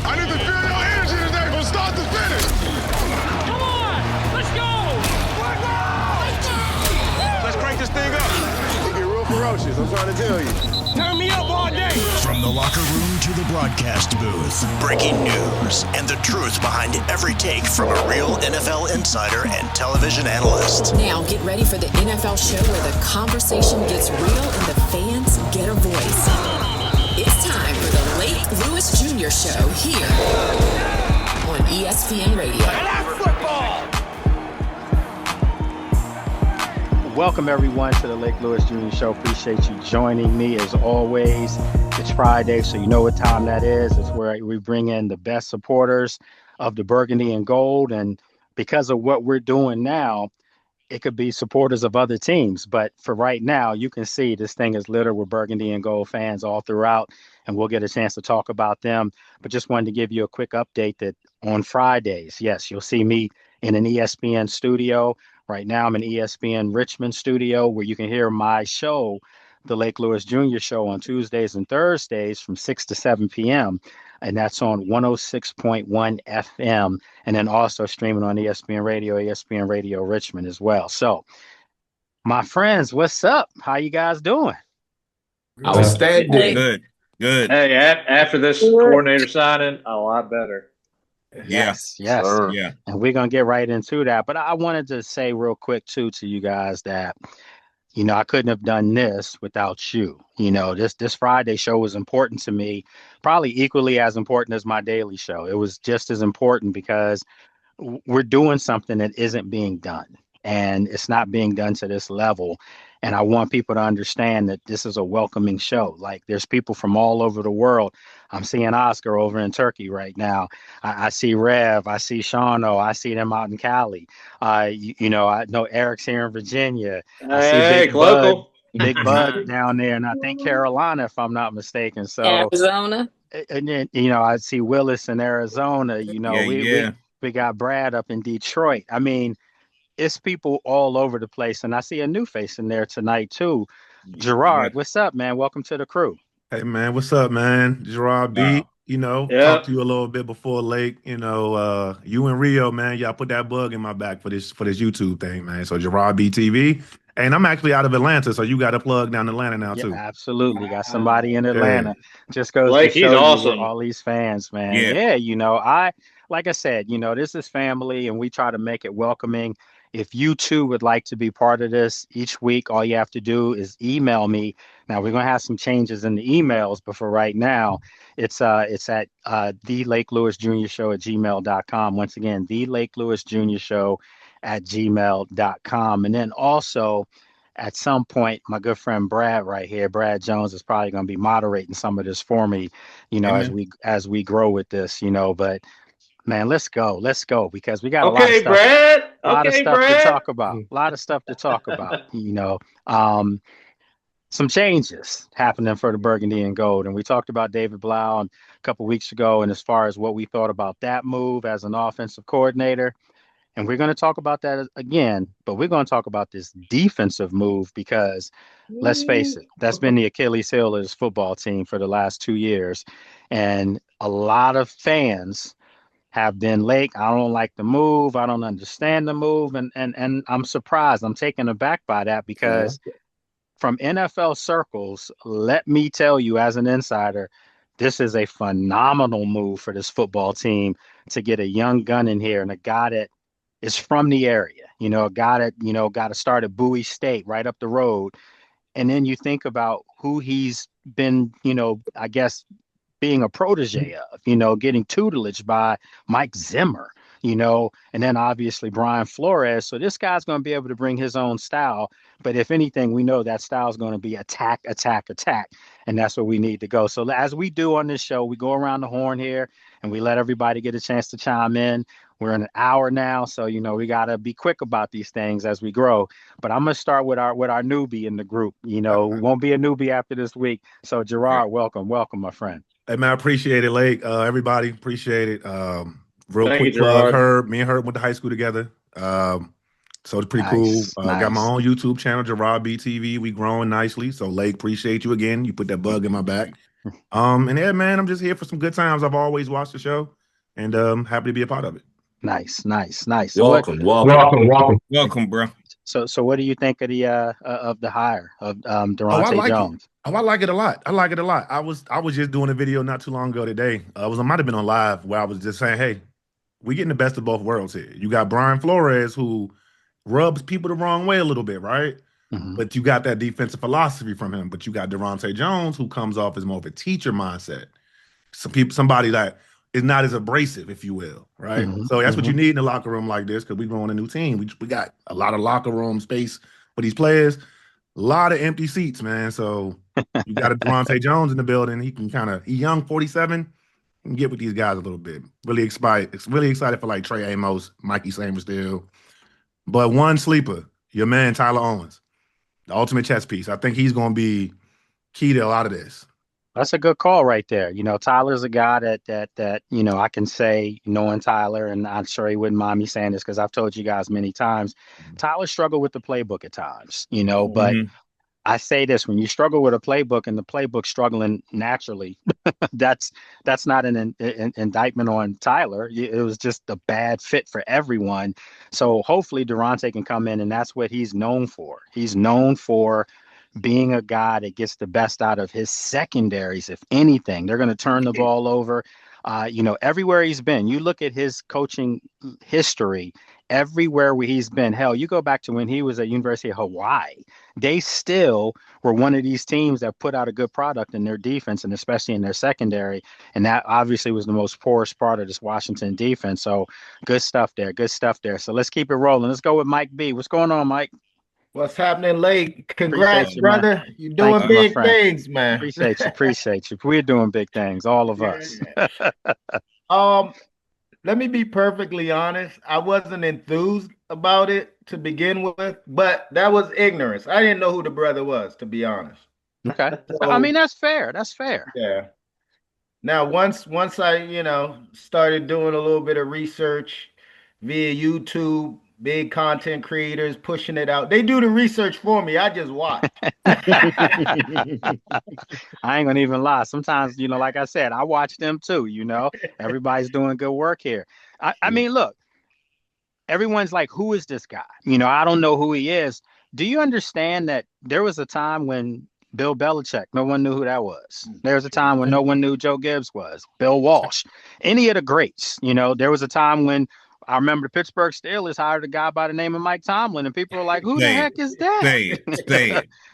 I need to feel your energy today from start to finish. Come on, let's go. Let's crank this thing up. It get real ferocious, I'm trying to tell you. Turn me up all day. From the locker room to the broadcast booth, breaking news and the truth behind every take from a real NFL insider and television analyst. Now get ready for the NFL show where the conversation gets real and the fans get a voice. It's time for the Lake Lewis Jr. Show here on ESPN Radio. And that's football. Welcome, everyone, to the Lake Lewis Jr. Show. Appreciate you joining me, as always. It's Friday, so you know what time that is. It's where we bring in the best supporters of the burgundy and gold. And because of what we're doing now, it could be supporters of other teams. But for right now, you can see this thing is littered with burgundy and gold fans all throughout, and we'll get a chance to talk about them. But just wanted to give you a quick update that on Fridays, yes, you'll see me in an ESPN studio. Right now, I'm in ESPN Richmond studio where you can hear my show, the Lake Lewis Jr. Show, on Tuesdays and Thursdays from 6 to 7 p.m. And that's on 106.1 FM. And then also streaming on ESPN Radio Richmond as well. So, my friends, what's up? How you guys doing? Outstanding. Good. Hey, after this coordinator signing, a lot better. Yes. Sir. Yeah. And we're going to get right into that. But I wanted to say real quick, too, to you guys that, you know, I couldn't have done this without you. You know, this Friday show was important to me, probably equally as important as my daily show. It was just as important because we're doing something that isn't being done, and it's not being done to this level. And I want people to understand that this is a welcoming show. Like, there's people from all over the world. I'm seeing Oscar over in Turkey right now. I see Rev. I see Shauno. I see them out in Cali. You know, I know Eric's here in Virginia. I see Big Bud down there, and I think Carolina, if I'm not mistaken. So Arizona. And then, you know, I see Willis in Arizona. You know, we got Brad up in Detroit. I mean, it's people all over the place, and I see a new face in there tonight too. Gerard, what's up, man? Welcome to the crew. Hey, man, what's up, man? Gerard B. You know, talked to you a little bit before Lake. You know, you and Rio, man, y'all put that bug in my back for this YouTube thing, man. So Gerard B TV, and I'm actually out of Atlanta, so you got a plug down in Atlanta now too. Absolutely, got somebody in Atlanta. Just goes Lake, to show he's awesome. all these fans, man. Yeah, you know, like I said, you know, this is family, and we try to make it welcoming. If you too would like to be part of this each week, all you have to do is email me. Now, we're going to have some changes in the emails, but for right now, it's at the Lake Lewis Jr. Show at gmail.com. Once again, the Lake Lewis Jr. Show at gmail.com. And then also, at some point, my good friend Brad right here, Brad Jones, is probably going to be moderating some of this for me, you know, as we grow with this, you know, but man, let's go because we got a lot of stuff to talk about. A lot of stuff to talk about. You know, some changes happening for the burgundy and gold, and we talked about David Blau a couple weeks ago, and as far as what we thought about that move as an offensive coordinator, and we're going to talk about that again, but we're going to talk about this defensive move because let's face it, that's been the Achilles heel of this football team for the last 2 years, and a lot of fans have been Lake, I don't like the move. I don't understand the move. And I'm surprised. I'm taken aback by that because from NFL circles, let me tell you as an insider, this is a phenomenal move for this football team to get a young gun in here and a guy that is from the area, you know, a guy that, you know, got to start at Bowie State right up the road. And then you think about who he's been, you know, I guess, being a protege of, you know, getting tutelage by Mike Zimmer, you know, and then obviously Brian Flores. So this guy's going to be able to bring his own style. But if anything, we know that style is going to be attack. And that's where we need to go. So as we do on this show, we go around the horn here and we let everybody get a chance to chime in. We're in an hour now. So, you know, we got to be quick about these things as we grow. But I'm going to start with our newbie in the group. You know, won't be a newbie after this week. So Gerard, welcome, my friend. Hey, man, I appreciate it, Lake. Everybody, appreciate it. Real Thank quick you, plug, Gerard. me and Herb went to high school together. So it's pretty Nice, cool. Got my own YouTube channel, Gerard B TV. We growing nicely. So, Lake, appreciate you again. You put that bug in my back. And yeah, man, I'm just here for some good times. I've always watched the show, and happy to be a part of it. Nice. So welcome, bro. So what do you think of the hire of Durante Jones? I like it a lot. I was just doing a video not too long ago today. I might have been on live where I was just saying, hey, we getting the best of both worlds here. You got Brian Flores, who rubs people the wrong way a little bit, right? Mm-hmm. But you got that defensive philosophy from him. But you got Durante Jones, who comes off as more of a teacher mindset. Somebody that is not as abrasive, if you will, right? Mm-hmm. So that's what you need in a locker room like this, because we're growing a new team. We got a lot of locker room space for these players, a lot of empty seats, man. So you got a Durante Jones in the building. He can he's young, 47, and get with these guys a little bit. Really excited for like Trey Amos, Mikey Samerstill. But one sleeper, your man Tyler Owens, the ultimate chess piece. I think he's going to be key to a lot of this. That's a good call right there. You know, Tyler's a guy that you know, I can say, knowing Tyler, and I'm sure he wouldn't mind me saying this because I've told you guys many times, Tyler struggled with the playbook at times, you know, but I say this, when you struggle with a playbook and the playbook struggling naturally, that's not an indictment on Tyler. It was just a bad fit for everyone. So hopefully Durante can come in, and that's what he's known for. He's known for being a guy that gets the best out of his secondaries. If anything, they're going to turn the ball over. You know, everywhere he's been, you look at his coaching history, everywhere where he's been, hell, you go back to when he was at University of Hawaii, they still were one of these teams that put out a good product in their defense, and especially in their secondary. And that obviously was the most porous part of this Washington defense. So good stuff there. So let's keep it rolling. Let's go with Mike B. What's going on, Mike? What's happening, Lake? Congrats, brother. Man. You're doing big things, man. Appreciate you. We're doing big things, all of us. Let me be perfectly honest. I wasn't enthused about it to begin with, but that was ignorance. I didn't know who the brother was, to be honest. Okay. So, I mean, that's fair. Yeah. Now, once I, started doing a little bit of research via YouTube, big content creators pushing it out. They do the research for me. I just watch. I ain't gonna even lie. Sometimes, like I said, I watch them too, Everybody's doing good work here. I mean, look, everyone's like, who is this guy? I don't know who he is. Do you understand that there was a time when Bill Belichick, no one knew who that was. There was a time when no one knew Joe Gibbs was, Bill Walsh, any of the greats. There was a time when I remember the Pittsburgh Steelers hired a guy by the name of Mike Tomlin, and people are like, who the heck is that? Say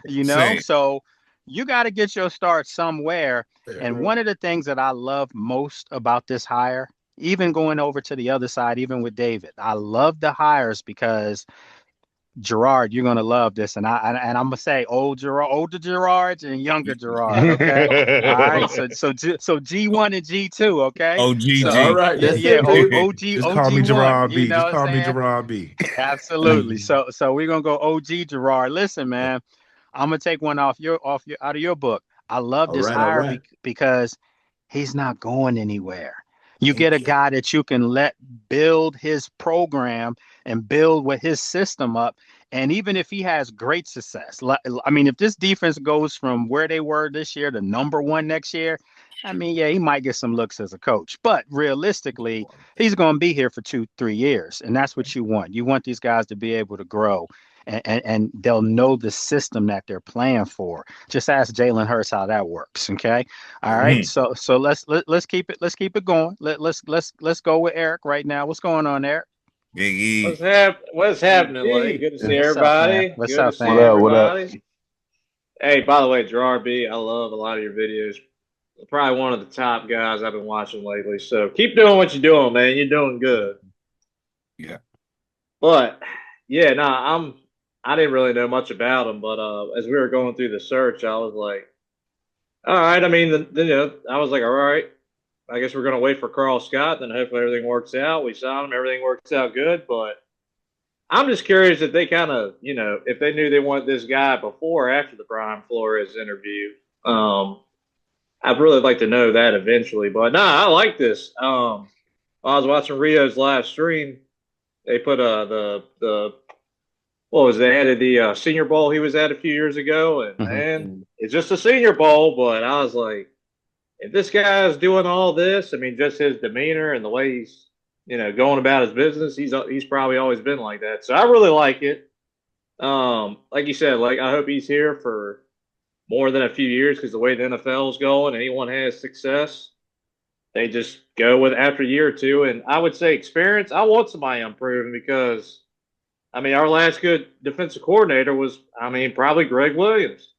it. So you got to get your start somewhere. And one of the things that I love most about this hire, even going over to the other side, even with David, I love the hires because Gerard, you're gonna love this, and I'm gonna say older Gerards and younger Gerard. Okay, all right. So G1 and G2. Okay. OG. All right. OG. Just call me Gerard B. Just call me Gerard B. Absolutely. So we're gonna go OG Gerard. Listen, man, I'm gonna take one out of your book. I love this hire because he's not going anywhere. You get a guy that you can let build his program and build with his system up. And even if he has great success, I mean, if this defense goes from where they were this year to number one next year, I mean, yeah, he might get some looks as a coach. But realistically, he's going to be here for 2-3 years. And that's what you want. You want these guys to be able to grow. And they'll know the system that they're playing for. Just ask Jalen Hurts how that works. Okay. All right. So let's keep it going. Let's go with Eric right now. What's going on, Eric? What's happening, Lee? Good to see everybody. What's up, man? What up? Hey, by the way, Gerard B, I love a lot of your videos. Probably one of the top guys I've been watching lately. So keep doing what you're doing, man. You're doing good. Yeah. But yeah, I didn't really know much about him, but as we were going through the search, I was like, all right. I mean, I was like, all right, I guess we're going to wait for Carl Scott. Then hopefully everything works out. We saw him. Everything works out good. But I'm just curious if they kind of, if they knew they wanted this guy before or after the Brian Flores interview. I'd really like to know that eventually. But I like this. I was watching Rio's live stream. They put they added the Senior Bowl he was at a few years ago, and man, it's just a Senior Bowl. But I was like, if this guy's doing all this, I mean, just his demeanor and the way he's, going about his business, he's probably always been like that. So I really like it. Like you said, like I hope he's here for more than a few years because the way the NFL is going, anyone has success, they just go with after a year or two. And I would say experience. I want somebody unproven because, I mean, our last good defensive coordinator was, probably Greg Williams.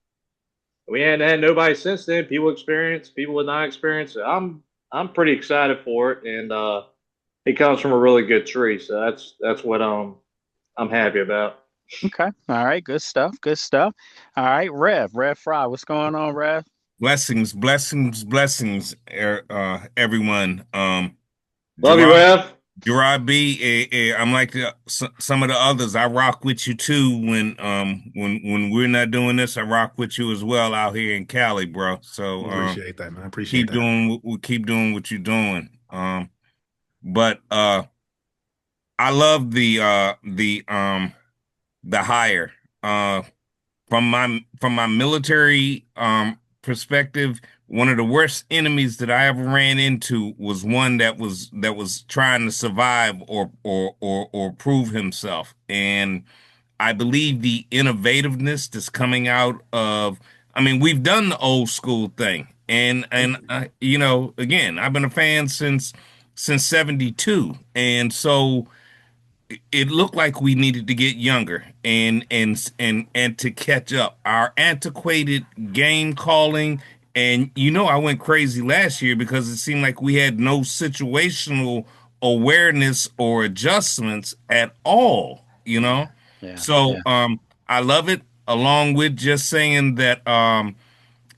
We hadn't had nobody since then. People experienced, people with not experience. So I'm pretty excited for it, and he comes from a really good tree. So that's what I'm happy about. Okay. All right. Good stuff. Good stuff. All right. Rev Fry. What's going on, Rev? Blessings, everyone. Love you, Rev. Gerard B, I'm like some of the others. I rock with you too. When we're not doing this, I rock with you as well out here in Cali, bro. So appreciate that, man. Appreciate keep doing what you're doing. But I love the hire. From my military perspective, one of the worst enemies that I ever ran into was one that was trying to survive or prove himself. And I believe the innovativeness that's coming out of, we've done the old school thing. And again, I've been a fan since 72. And so it looked like we needed to get younger and to catch up. Our antiquated game calling, and I went crazy last year because it seemed like we had no situational awareness or adjustments at all. Yeah, so yeah. I love it. Along with just saying that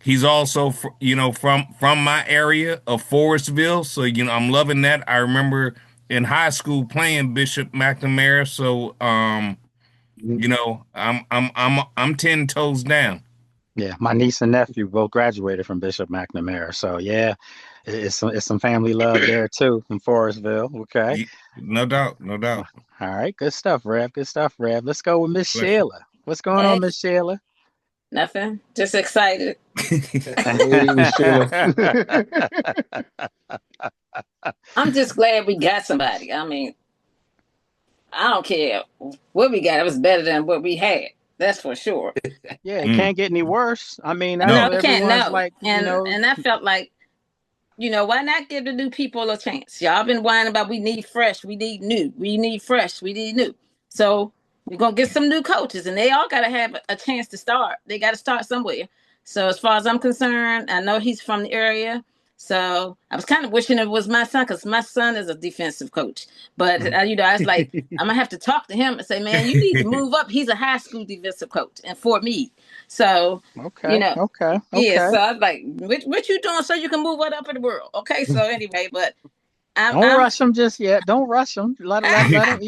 he's also from my area of Forestville, so I'm loving that. I remember in high school playing Bishop McNamara, so I'm 10 toes down. Yeah, my niece and nephew both graduated from Bishop McNamara, so yeah, it's some family love there too in Forestville. Okay, no doubt. All right, good stuff, Rev. Good stuff, Rev. Let's go with Miss Sheila. What's going on, Miss Sheila? Nothing. Just excited. I'm just glad we got somebody. I don't care what we got. It was better than what we had. That's for sure. Yeah, it can't get any worse. I know it can't. No. And I felt like, why not give the new people a chance? Y'all been whining about we need fresh, we need new, we need fresh, we need new. So we're going to get some new coaches, and they all got to have a chance to start. They got to start somewhere. So as far as I'm concerned, I know he's from the area. So I was kind of wishing it was my son, because my son is a defensive coach. But, I was like, I'm going to have to talk to him and say, man, you need to move up. He's a high school defensive coach in Fort Meade. So, okay. Yeah, so I was like, what you doing so you can move up in the world? Okay, so anyway, but don't rush him just yet. Don't rush him. Let him,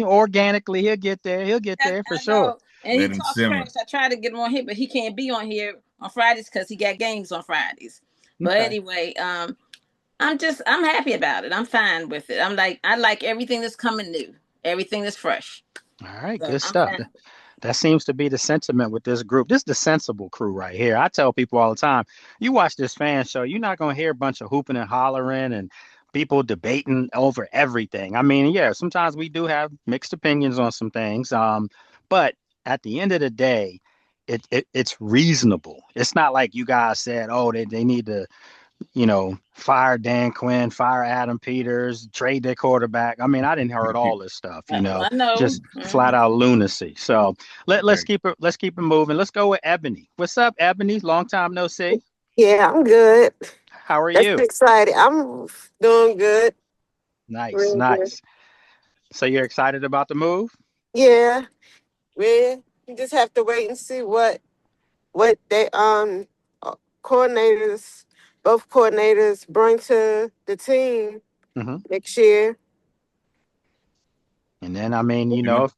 organically, he'll get there. He'll get there for sure. And he talks trash. I tried to get him on here, but he can't be on here on Fridays because he got games on Fridays. But anyway, I'm happy about it. I'm fine with it. I like everything that's coming new, everything that's fresh. All right, so good stuff. That seems to be the sentiment with this group. This is the sensible crew right here. I tell people all the time, you watch this fan show, you're not going to hear a bunch of hooping and hollering and people debating over everything. Sometimes we do have mixed opinions on some things. But at the end of the day, it's reasonable. It's not like you guys said, oh, they need to, fire Dan Quinn, fire Adam Peters, trade their quarterback. I didn't heard all this stuff, I know. just flat out lunacy. So let's keep it moving. Let's go with Ebony. What's up, Ebony? Long time no see. Yeah, I'm good. How are you? Excited. I'm doing good. Nice, really nice. Good. So you're excited about the move? Yeah. You just have to wait and see what they coordinators, both coordinators, bring to the team next year. And then if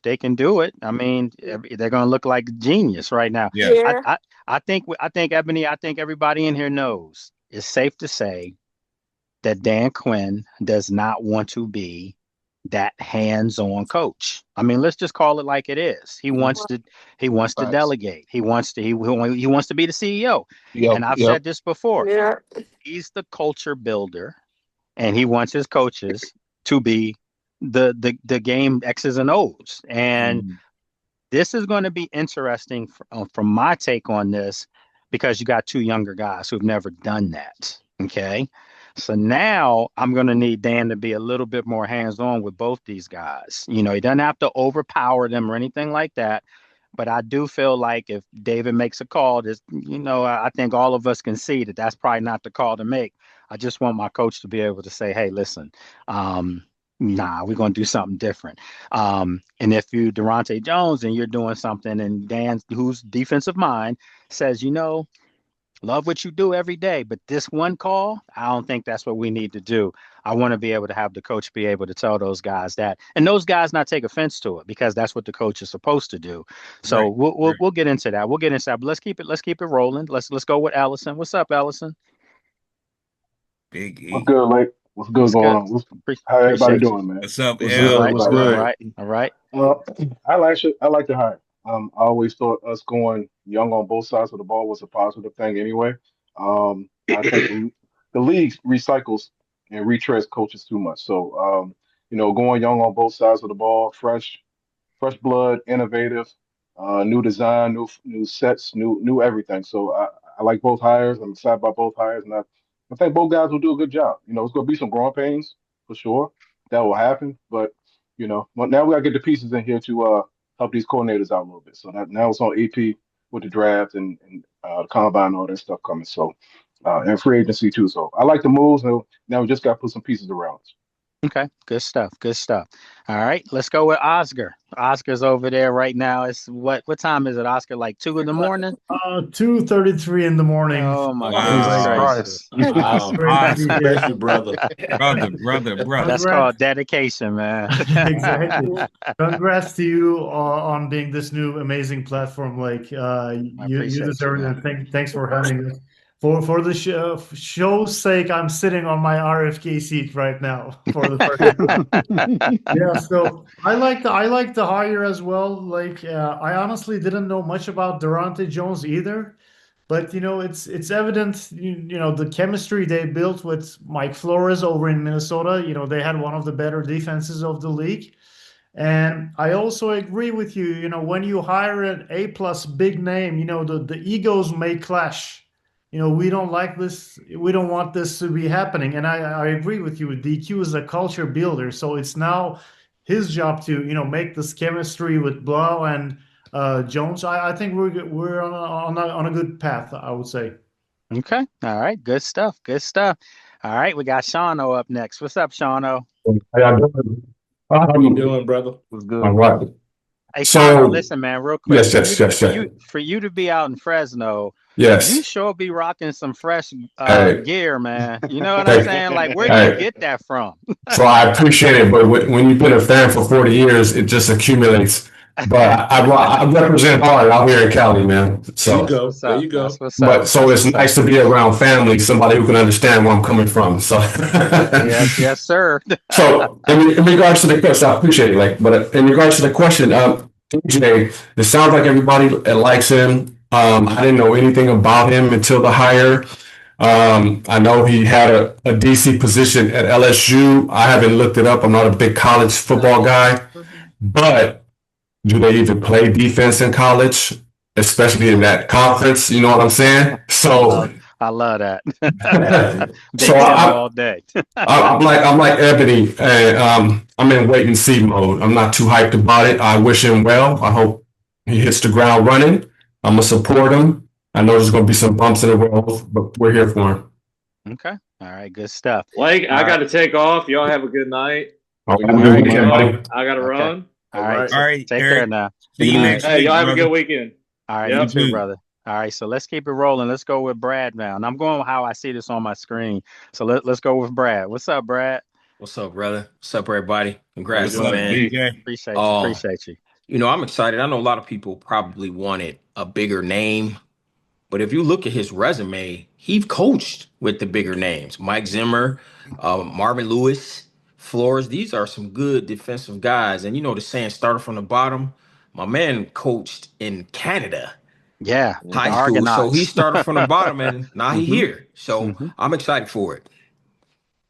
they can do it, they're going to look like genius right now. Yeah. I think Ebony, I think everybody in here knows it's safe to say that Dan Quinn does not want to be that hands-on coach. I mean, let's just call it like it is. He wants to delegate. He wants to be the CEO. And I've said this before. Yeah. He's the culture builder, and he wants his coaches to be the game X's and O's. And this is going to be interesting from my take on this, because you got two younger guys who've never done that. Okay. So now I'm going to need Dan to be a little bit more hands-on with both these guys. He doesn't have to overpower them or anything like that. But I do feel like if David makes a call, I think all of us can see that that's probably not the call to make. I just want my coach to be able to say, hey, listen, nah, we're going to do something different. And if you Durante Jones and you're doing something, and Dan, who's defensive mind, says, love what you do every day, but this one call, I don't think that's what we need to do. I want to be able to have the coach be able to tell those guys that, and those guys not take offense to it, because that's what the coach is supposed to do. So we'll get into that. We'll get into that. But let's keep it rolling. Let's go with Ellison. What's up, Ellison? Big E. What's good, Lake? What's good going on? How everybody doing, man? What's up, What's L? good? What's good? All right. I like to hire. I always thought us going young on both sides of the ball was a positive thing anyway. I think the league recycles and retreads coaches too much. So, going young on both sides of the ball, fresh blood, innovative, new design, new sets, new everything. So I like both hires. I'm excited about both hires, and I think both guys will do a good job. It's going to be some growing pains for sure. That will happen, but now we got to get the pieces in here to help these coordinators out a little bit. So now it's on AP with the draft and combine and all that stuff coming. So and free agency too. So I like the moves. Now we just got to put some pieces around us. Okay, good stuff. All right, let's go with Oscar. Oscar's over there right now. It's what time is it, Oscar? Like 2 in the morning? 2:33 in the morning. Oh my goodness. Thank you, brother. Brother. That's called dedication, man. Exactly. Congrats to you on being this new amazing platform. Like you deserve it. And thanks for having us. For the show's sake, I'm sitting on my RFK seat right now for the first time. Yeah, so I like the hire as well. Like I honestly didn't know much about Durante Jones either, but it's evident. The chemistry they built with Mike Flores over in Minnesota. They had one of the better defenses of the league. And I also agree with you. When you hire an A+ big name, the egos may clash. We don't like this. We don't want this to be happening. And I agree with you. DQ is a culture builder. So it's now his job to, make this chemistry with Blau and Jones. I think we're on a good path, I would say. Okay. All right. Good stuff. All right. We got Shauno up next. What's up, Shauno? How you doing, brother? What's good? All right. Hey, Shauno, listen, man, real quick. Yes. For you to be out in Fresno, yes, you sure be rocking some fresh gear, man. You know what I'm saying? Like, where do you get that from? So I appreciate it, but when you've been a fan for 40 years, it just accumulates. But I represent hard out here in Cali, man. So there you go. But so it's nice to be around family, somebody who can understand where I'm coming from. So yes, sir. So in regards to the question, I appreciate it. But in regards to the question, DJ, it sounds like everybody likes him. I didn't know anything about him until the hire. I know he had a DC position at LSU. I haven't looked it up. I'm not a big college football guy, but do they even play defense in college, especially in that conference? You know what I'm saying? So I love that. So all day. I'm like Ebony, and I'm in wait and see mode. I'm not too hyped about it. I wish him well. I hope he hits the ground running. I'm gonna support him. I know there's gonna be some bumps in the road, but we're here for him. Okay. All right. Good stuff. Blake, I got to take off. Y'all have a good night. Have a good weekend, buddy. I got to run. All right. Take care now. See you next week. Y'all have a good weekend. All right. You too, brother. All right. So let's keep it rolling. Let's go with Brad now. And I'm going with how I see this on my screen. So let's go with Brad. What's up, Brad? What's up, brother? What's up, everybody? Congrats, What's up, man. DJ? Appreciate you. I'm excited. I know a lot of people probably wanted a bigger name, but if you look at his resume, he's coached with the bigger names: Mike Zimmer, Marvin Lewis, Flores. These are some good defensive guys. And you know the saying, started from the bottom. My man coached in Canada. Yeah, High the school. So he Argonauts. started from the bottom and now he here. So Mhm. I'm excited for it.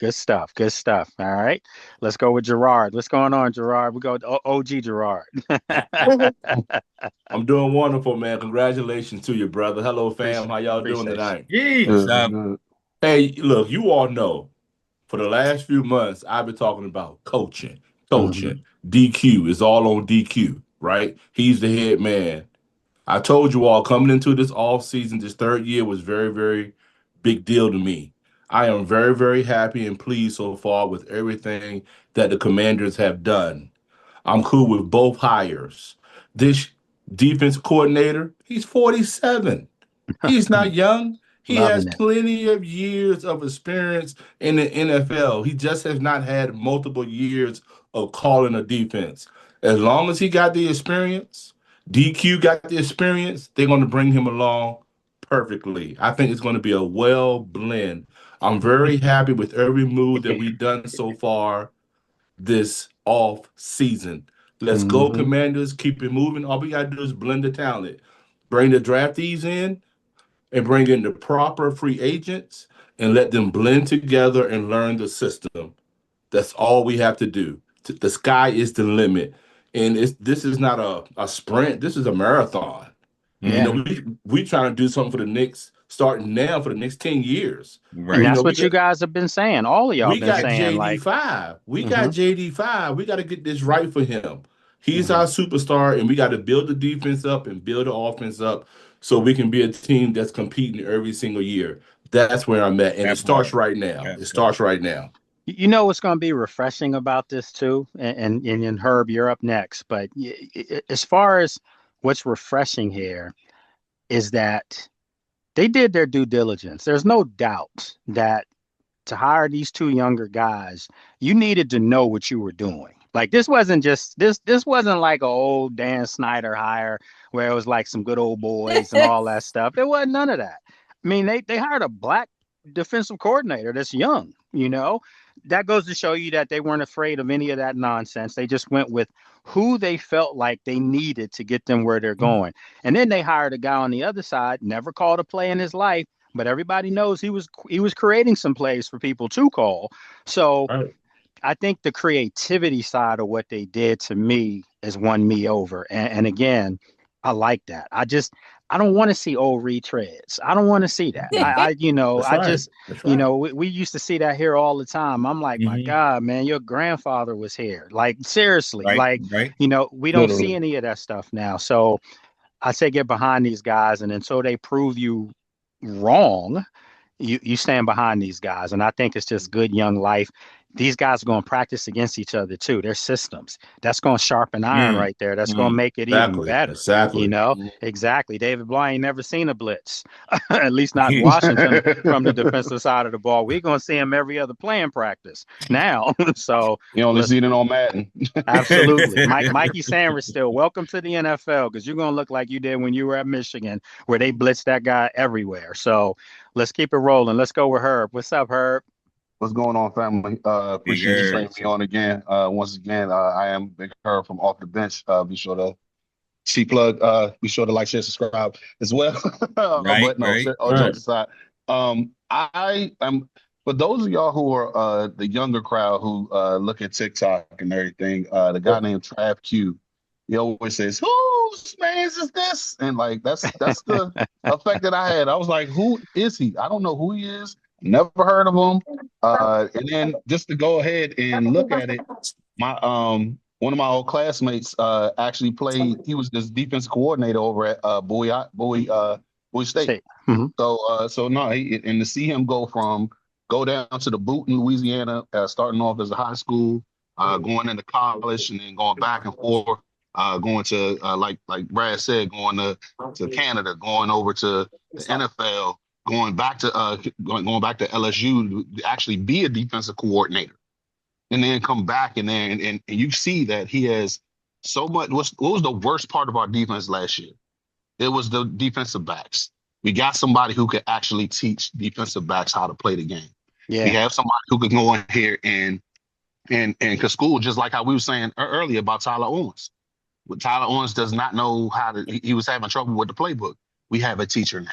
Good stuff. Good stuff. All right. Let's go with Gerard. What's going on, Gerard? We go to OG Gerard. I'm doing wonderful, man. Congratulations to you, brother. Hello, fam. How y'all doing Appreciate tonight? What's up? Hey, look, you all know for the last few months, I've been talking about coaching. DQ is all on DQ, right? He's the head man. I told you all coming into this off season, this third year was very, very big deal to me. I am very, very happy and pleased so far with everything that the Commanders have done. I'm cool with both hires. This defense coordinator, he's 47. He's not young. He has Loving it. plenty of years of experience in the NFL. He just has not had multiple years of calling a defense. As long as he got the experience, DQ got the experience, they're going to bring him along perfectly. I think it's going to be a well blend. I'm very happy with every move that we've done so far this off season. Let's go, Commanders. Keep it moving. All we got to do is blend the talent. Bring the draftees in and bring in the proper free agents and let them blend together and learn the system. That's all we have to do. The sky is the limit. And this is not a sprint. This is a marathon. Yeah. You know, we trying to do something for the next, starting now for the next 10 years. Right. And that's what you guys have been saying. All of y'all been saying, like, JD5. We got JD5. We got to get this right for him. He's our superstar, and we got to build the defense up and build the offense up so we can be a team that's competing every single year. That's where I'm at. And it starts right now. It starts right now. You know what's going to be refreshing about this too, and Herb, you're up next. But as far as what's refreshing here is that they did their due diligence. There's no doubt that to hire these two younger guys, you needed to know what you were doing. Like this wasn't just this wasn't like an old Dan Snyder hire where it was like some good old boys and all that stuff. There wasn't none of that. I mean, they hired a black defensive coordinator that's young, you know. That goes to show you that they weren't afraid of any of that nonsense. They just went with who they felt like they needed to get them where they're going. And then they hired a guy on the other side, never called a play in his life, but everybody knows he was creating some plays for people to call. So I think the creativity side of what they did to me has won me over. And again, I like that. I don't want to see old retreads. I don't want to see that. We used to see that here all the time. I'm like, my God, man, your grandfather was here. Like, seriously, we don't see any of that stuff now. So I say get behind these guys. And until they prove you wrong, you stand behind these guys. And I think it's just good young life. These guys are going to practice against each other too. Their systems. That's going to sharpen iron right there. That's going to make it even better. Exactly. You know, exactly. David Bly ain't never seen a blitz, at least not in Washington from the defensive side of the ball. We're going to see him every other play in practice now. So you only see it on Madden. Absolutely. Mikey Sanders still welcome to the NFL because you're going to look like you did when you were at Michigan where they blitzed that guy everywhere. So let's keep it rolling. Let's go with Herb. What's up, Herb? What's going on, family? Appreciate you bringing me on again. Once again, I am Big Herb from Off the Bench. Be sure to be sure to like, share, subscribe as well. All jokes aside, I am for those of y'all who are the younger crowd who look at TikTok and everything. The guy named Trav Q, he always says, "Whose man's is this?" And like that's the effect that I had. I was like, "Who is he? I don't know who he is. Never heard of him." And then just to go ahead and look at it, my one of my old classmates actually played. He was this defense coordinator over at Bowie State. So no, and to see him go down to the boot in Louisiana, starting off as a high school, going into college, and then going back and forth, going to like Brad said, going to Canada, going over to the NFL. Going back to LSU to actually be a defensive coordinator, and then come back and you see that he has so much. What was the worst part of our defense last year? It was the defensive backs. We got somebody who could actually teach defensive backs how to play the game. Yeah. We have somebody who can go in here and And because school, just like how we were saying earlier about Tyler Owens. But Tyler Owens does not know how to. He was having trouble with the playbook. We have a teacher now.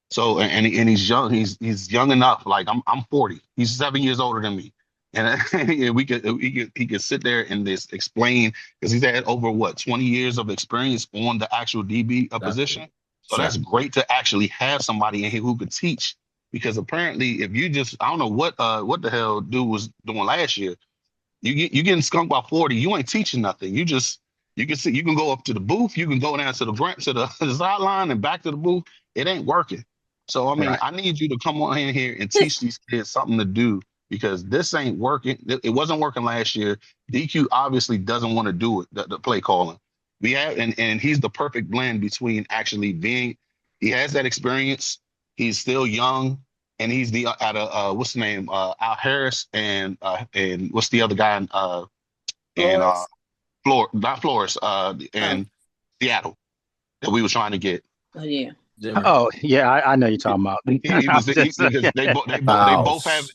So and he's young. He's young enough. Like I'm 40. He's 7 years older than me, and he could sit there and just explain because he's had over 20 years of experience on the actual DB position. So that's great to actually have somebody in here who could teach. Because apparently, if you just I don't know what the hell dude was doing last year, you getting skunked by 40. You ain't teaching nothing. You can go up to the booth. You can go down to the sideline and back to the booth. It ain't working. So, I mean, I need you to come on in here and teach these kids something to do because this ain't working. It wasn't working last year. DQ obviously doesn't want to do it, the play calling. We have, and he's the perfect blend between actually he has that experience. He's still young, and he's what's the name? Al Harris and what's the other guy not Flores, in Seattle that we were trying to get. Oh, yeah. Oh yeah, I know you're talking about. They both haven't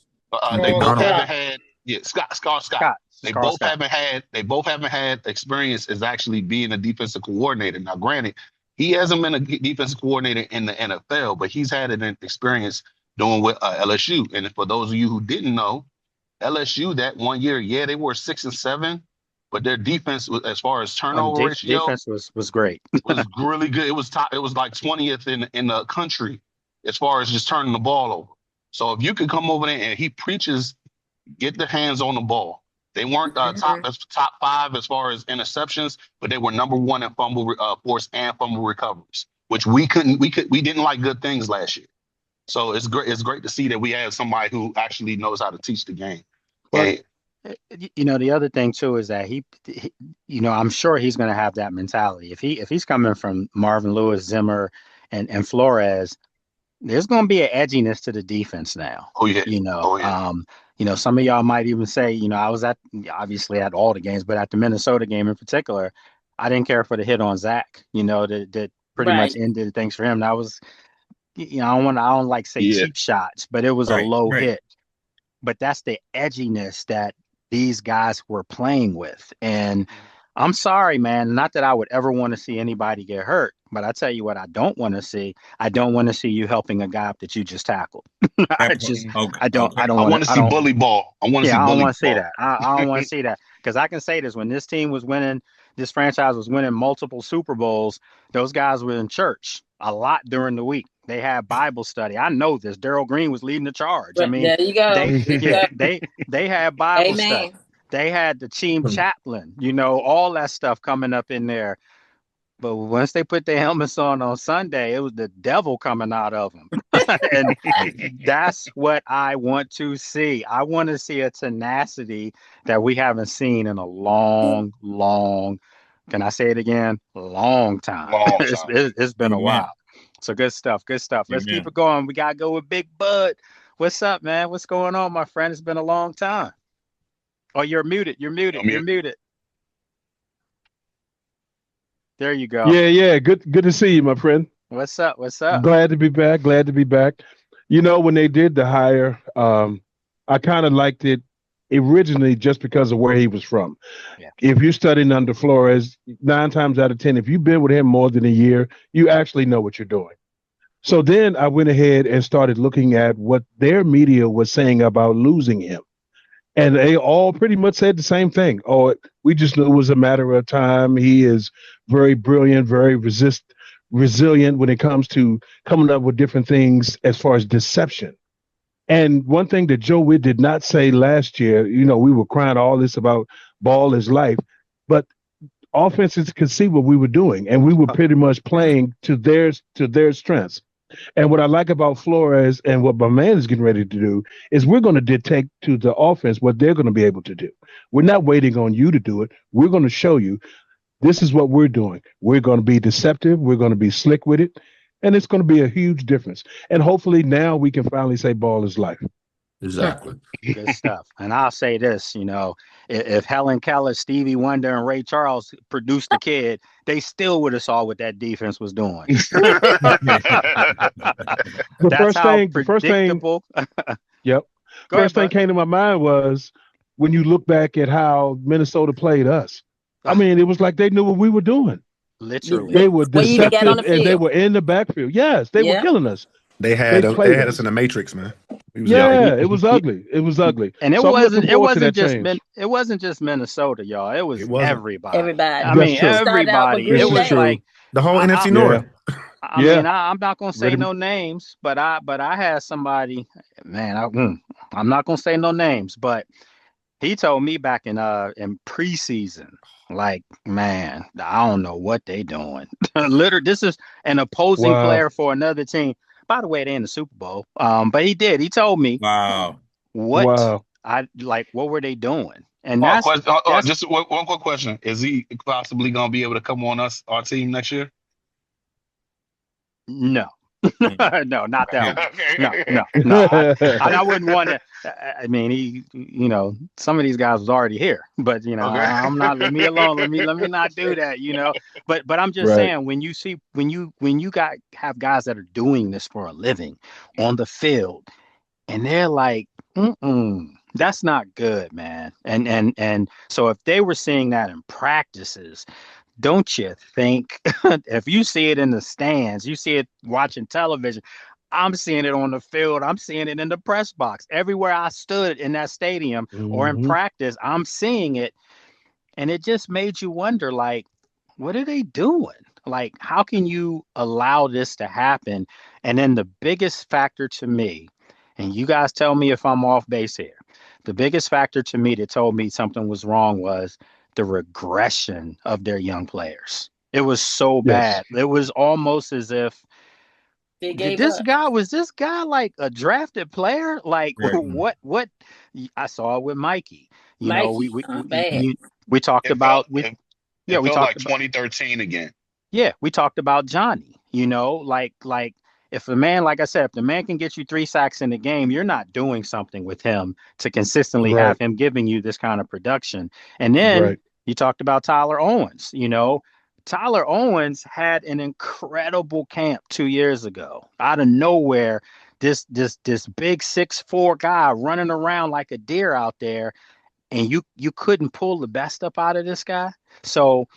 had Scott. They both haven't had experience as actually being a defensive coordinator. Now, granted, he hasn't been a defensive coordinator in the NFL, but he's had an experience doing with LSU. And for those of you who didn't know, LSU that 1 year, they were 6-7. But their defense, as far as turnover ratio, defense was great. Was really good. It was top. It was like 20th in the country as far as just turning the ball over. So if you could come over there and he preaches, get the hands on the ball. They weren't top 5 as far as interceptions, but they were number 1 in fumble force and fumble recoveries, which we didn't like good things last year. So it's great. It's great to see that we have somebody who actually knows how to teach the game. Well, the other thing too is that he I'm sure he's going to have that mentality. If he's coming from Marvin Lewis, Zimmer, and Flores, there's going to be an edginess to the defense now. Oh yeah. Some of y'all might even say, I was obviously at all the games, but at the Minnesota game in particular, I didn't care for the hit on Zach. That pretty much ended things for him. That was, I don't like say cheap shots, but it was a low hit. But that's the edginess that these guys were playing with. And I'm sorry, man, not that I would ever want to see anybody get hurt, but I tell you what I don't want to see. I don't want to see you helping a guy up that you just tackled. I don't want to see bully ball. I want to see bully ball. I don't want to see that. I don't want to see that. Because I can say this, when this team was winning, this franchise was winning multiple Super Bowls, those guys were in church a lot during the week. They had Bible study. I know this. Darryl Green was leading the charge. I mean, there you go. They had Bible study. They had the team chaplain, all that stuff coming up in there. But once they put their helmets on Sunday, it was the devil coming out of them. And that's what I want to see. I want to see a tenacity that we haven't seen in a long, can I say it again? Long time. It's been a while. So good stuff. Let's keep it going. We got to go with Big Bud. What's up, man? What's going on, my friend? It's been a long time. Oh, you're muted. You're muted. There you go. Yeah. Good to see you, my friend. What's up? Glad to be back. When they did the hire, I kind of liked it originally just because of where he was from. Yeah. If you're studying under Flores, 9 times out of 10, if you've been with him more than a year, you actually know what you're doing. So then I went ahead and started looking at what their media was saying about losing him. And they all pretty much said the same thing. Oh, we just knew it was a matter of time. He is very brilliant, very resilient when it comes to coming up with different things as far as deception. And one thing that Joe Witt did not say last year, we were crying all this about ball is life, but offenses could see what we were doing, and we were pretty much playing to their strengths. And what I like about Flores and what my man is getting ready to do is we're going to dictate to the offense what they're going to be able to do. We're not waiting on you to do it. We're going to show you this is what we're doing. We're going to be deceptive. We're going to be slick with it. And it's going to be a huge difference. And hopefully now we can finally say ball is life. Exactly. Good stuff. And I'll say this, if Helen Keller, Stevie Wonder, and Ray Charles produced the kid, they still would have saw what that defense was doing. The first thing came to my mind was when you look back at how Minnesota played us. I mean, it was like they knew what we were doing. Literally. They were When you even got on deceptive the and they field. were in the backfield. Yes, they were killing us. They had played us in the Matrix, man. It was ugly. It was ugly. And so I'm looking forward to that change. It wasn't just Minnesota, y'all. It was everybody. Everybody. I mean, everybody. It was like the whole NFC North. I mean, I'm not gonna say no names, but I had somebody, man. I'm not gonna say no names, but he told me back in preseason, like, man, I don't know what they doing. Literally, this is an opposing player for another team. By the way, they're in the Super Bowl. But he told me, what were they doing? And that's just one quick question: is he possibly going to be able to come on our team next year? No. No, not that one. No. I wouldn't want to. I mean, some of these guys was already here, but I'm not. Let me alone. Let me not do that. But I'm just saying, when you have guys that are doing this for a living on the field, and they're like, that's not good, man. And so if they were seeing that in practices, don't you think if you see it in the stands, you see it watching television, I'm seeing it on the field, I'm seeing it in the press box, everywhere I stood in that stadium or in practice, I'm seeing it. And it just made you wonder, like, what are they doing? Like, how can you allow this to happen? And then the biggest factor to me, and you guys tell me if I'm off base here, the biggest factor to me that told me something was wrong was the regression of their young players. It was so bad. It was almost as if was this guy like a drafted player? Like what I saw it with Mikey. We talked about we talked like 2013 again. Yeah, we talked about Johnny, like if a man, like I said, if the man can get you 3 sacks in the game, you're not doing something with him to consistently have him giving you this kind of production. And then you talked about Tyler Owens. Tyler Owens had an incredible camp 2 years ago. Out of nowhere, this big 6'4" guy running around like a deer out there, and you couldn't pull the best up out of this guy. So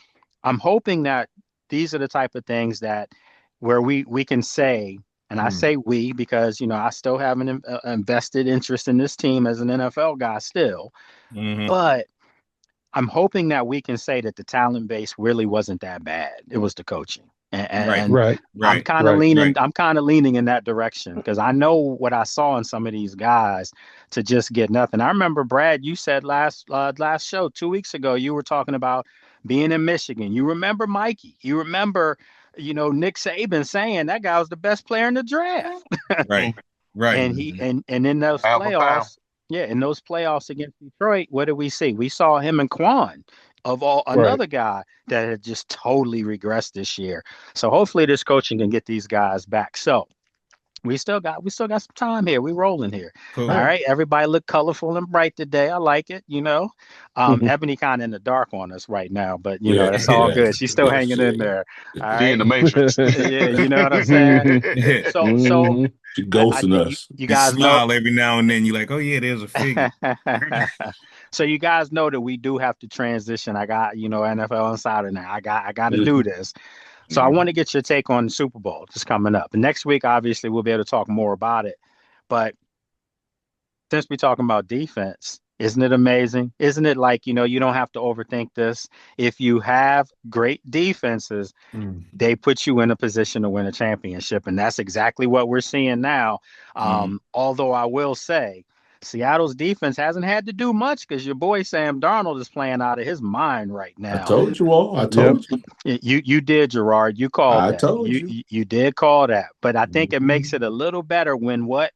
I'm hoping that these are the type of things that where we can say, and I say we because, I still have an invested interest in this team as an NFL guy still, but I'm hoping that we can say that the talent base really wasn't that bad. It was the coaching. And I'm kind of leaning in that direction because I know what I saw in some of these guys to just get nothing. I remember, Brad, you said last show 2 weeks ago, you were talking about being in Michigan. You remember Mikey. You remember, Nick Saban saying that guy was the best player in the draft. Right. And in those playoffs, in those playoffs against Detroit, what did we see? We saw him and Quan another guy that had just totally regressed this year. So hopefully this coaching can get these guys back. So we still got some time here. We rolling here. Cool. All right. Everybody look colorful and bright today. I like it. Ebony kind of in the dark on us right now, but it's all good. She's still hanging in there. All right? In the Matrix. You know what I'm saying? So she ghosting us. You guys smile every now and then. You're like, oh yeah, there's a figure. So you guys know that we do have to transition. I got, NFL Insider now. I got to do this. So I want to get your take on the Super Bowl that's coming up. And next week, obviously, we'll be able to talk more about it. But since we're talking about defense, isn't it amazing? Isn't it like, you don't have to overthink this. If you have great defenses, they put you in a position to win a championship. And that's exactly what we're seeing now. Although I will say, Seattle's defense hasn't had to do much because your boy Sam Darnold is playing out of his mind right now. I told you all. I told you. You did, Gerard. You called that. I told you. You did call that. But I think it makes it a little better when what?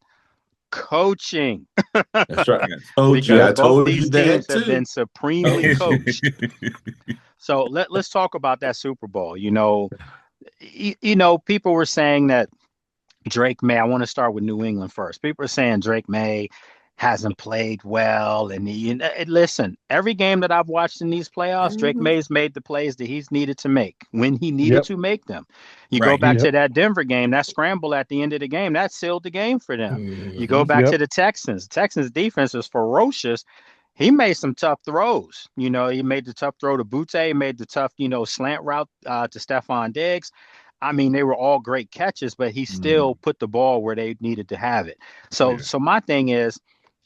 Coaching. That's right. I told you that teams too. Have been supremely coached. So let's talk about that Super Bowl. People were saying that Drake May, I want to start with New England first. People are saying Drake May hasn't played well. And listen, every game that I've watched in these playoffs, Drake May's made the plays that he's needed to make when he needed to make them. You go back to that Denver game, that scramble at the end of the game, that sealed the game for them. You go back to the Texans. Texans defense is ferocious. he made some tough throws. You know, he made the tough throw to Butte, he made the tough, slant route to Stephon Diggs. I mean, they were all great catches, but he still put the ball where they needed to have it. So my thing is,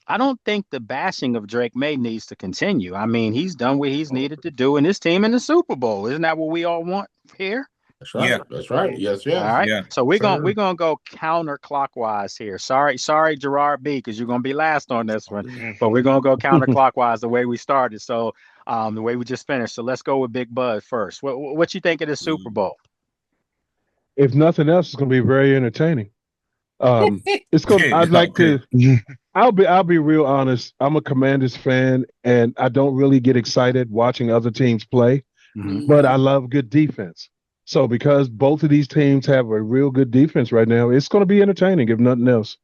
I don't think the bashing of Drake May needs to continue. I mean, he's done what he's needed to do in his team in the Super Bowl. Isn't that what we all want here? That's right. Yeah. That's right. Yes, yes. All right. Yeah. So we're gonna go counterclockwise here. Sorry, Gerard B, because you're gonna be last on this one. But we're gonna go counterclockwise the way we started. So the way we just finished. So let's go with Big Bud first. What you think of the Super Bowl? If nothing else, it's gonna be very entertaining. It's gonna. I'd like to. I'll be real honest. I'm a Commanders fan, and I don't really get excited watching other teams play, but I love good defense. So because both of these teams have a real good defense right now, it's going to be entertaining, if nothing else.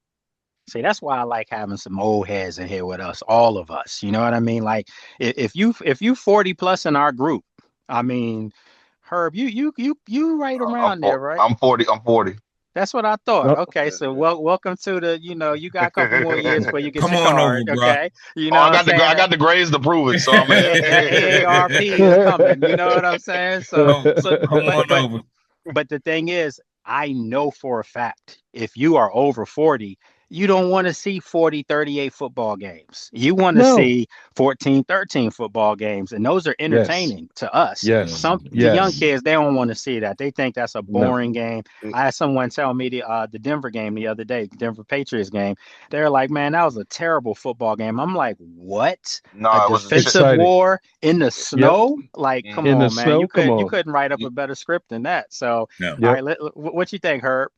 See, that's why I like having some old heads in here with us, all of us. You know what I mean? Like if you 40 plus in our group, I mean, Herb, you right around there, right? I'm 40. That's what I thought. Okay, so welcome to the. You got a couple more years before you get your card. Over, okay, I got the grades to prove it. So I'm AARP is coming. You know what I'm saying? So come on over. But the thing is, I know for a fact if you are over 40, you don't want to see 40, 38 football games. You want to see 14, 13 football games. And those are entertaining to us. Yes. The young kids, they don't want to see that. They think that's a boring game. I had someone tell me the Denver game the other day, Denver Patriots game. They're like, man, that was a terrible football game. I'm like, what? No, a it was defensive war in the snow? Yep. Like, come in on, man. Snow? You couldn't write up a better script than that. So, all right, what you think, Herb?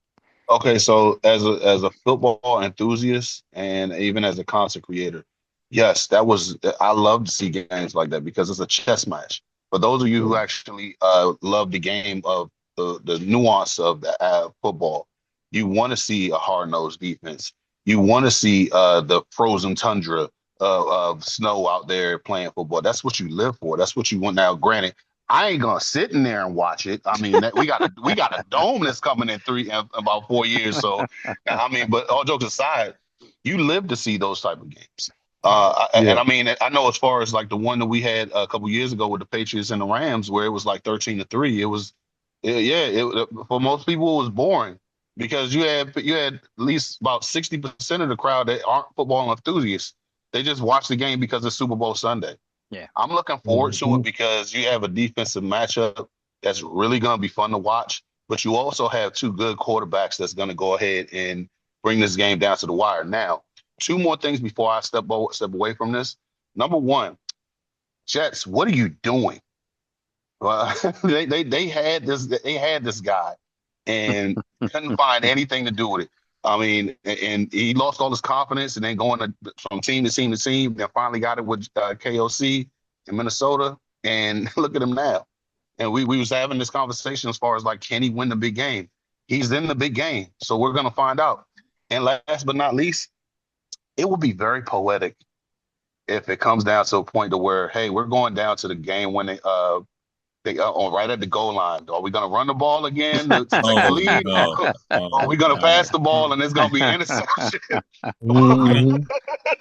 Okay, so as a football enthusiast and even as a content creator, yes, I love to see games like that because it's a chess match. For those of you who actually love the game of the nuance of the football, you want to see a hard-nosed defense. You want to see the frozen tundra of snow out there playing football. That's what you live for. That's what you want. Now, granted, I ain't gonna sit in there and watch it. I mean, we got a dome that's coming in about 4 years. So, I mean, but all jokes aside, you live to see those type of games. And I mean, I know as far as like the one that we had a couple years ago with the Patriots and the Rams, where it was like 13-3. It was, for most people it was boring because you had at least about 60% of the crowd that aren't football enthusiasts. They just watch the game because it's Super Bowl Sunday. Yeah, I'm looking forward to it because you have a defensive matchup that's really going to be fun to watch, but you also have two good quarterbacks that's going to go ahead and bring this game down to the wire. Now, two more things before I step away from this. Number one, Jets, what are you doing? Well, they had this guy and couldn't find anything to do with it. I mean, and he lost all his confidence and then going from team to team to team. Then finally got it with KOC in Minnesota. And look at him now. And we was having this conversation as far as like, can he win the big game? He's in the big game. So we're going to find out. And last but not least, it would be very poetic if it comes down to a point to where, hey, we're going down to the game when they right at the goal line. Are we going to run the ball again to take the lead? No. Are we going to pass the ball and it's going to be interception?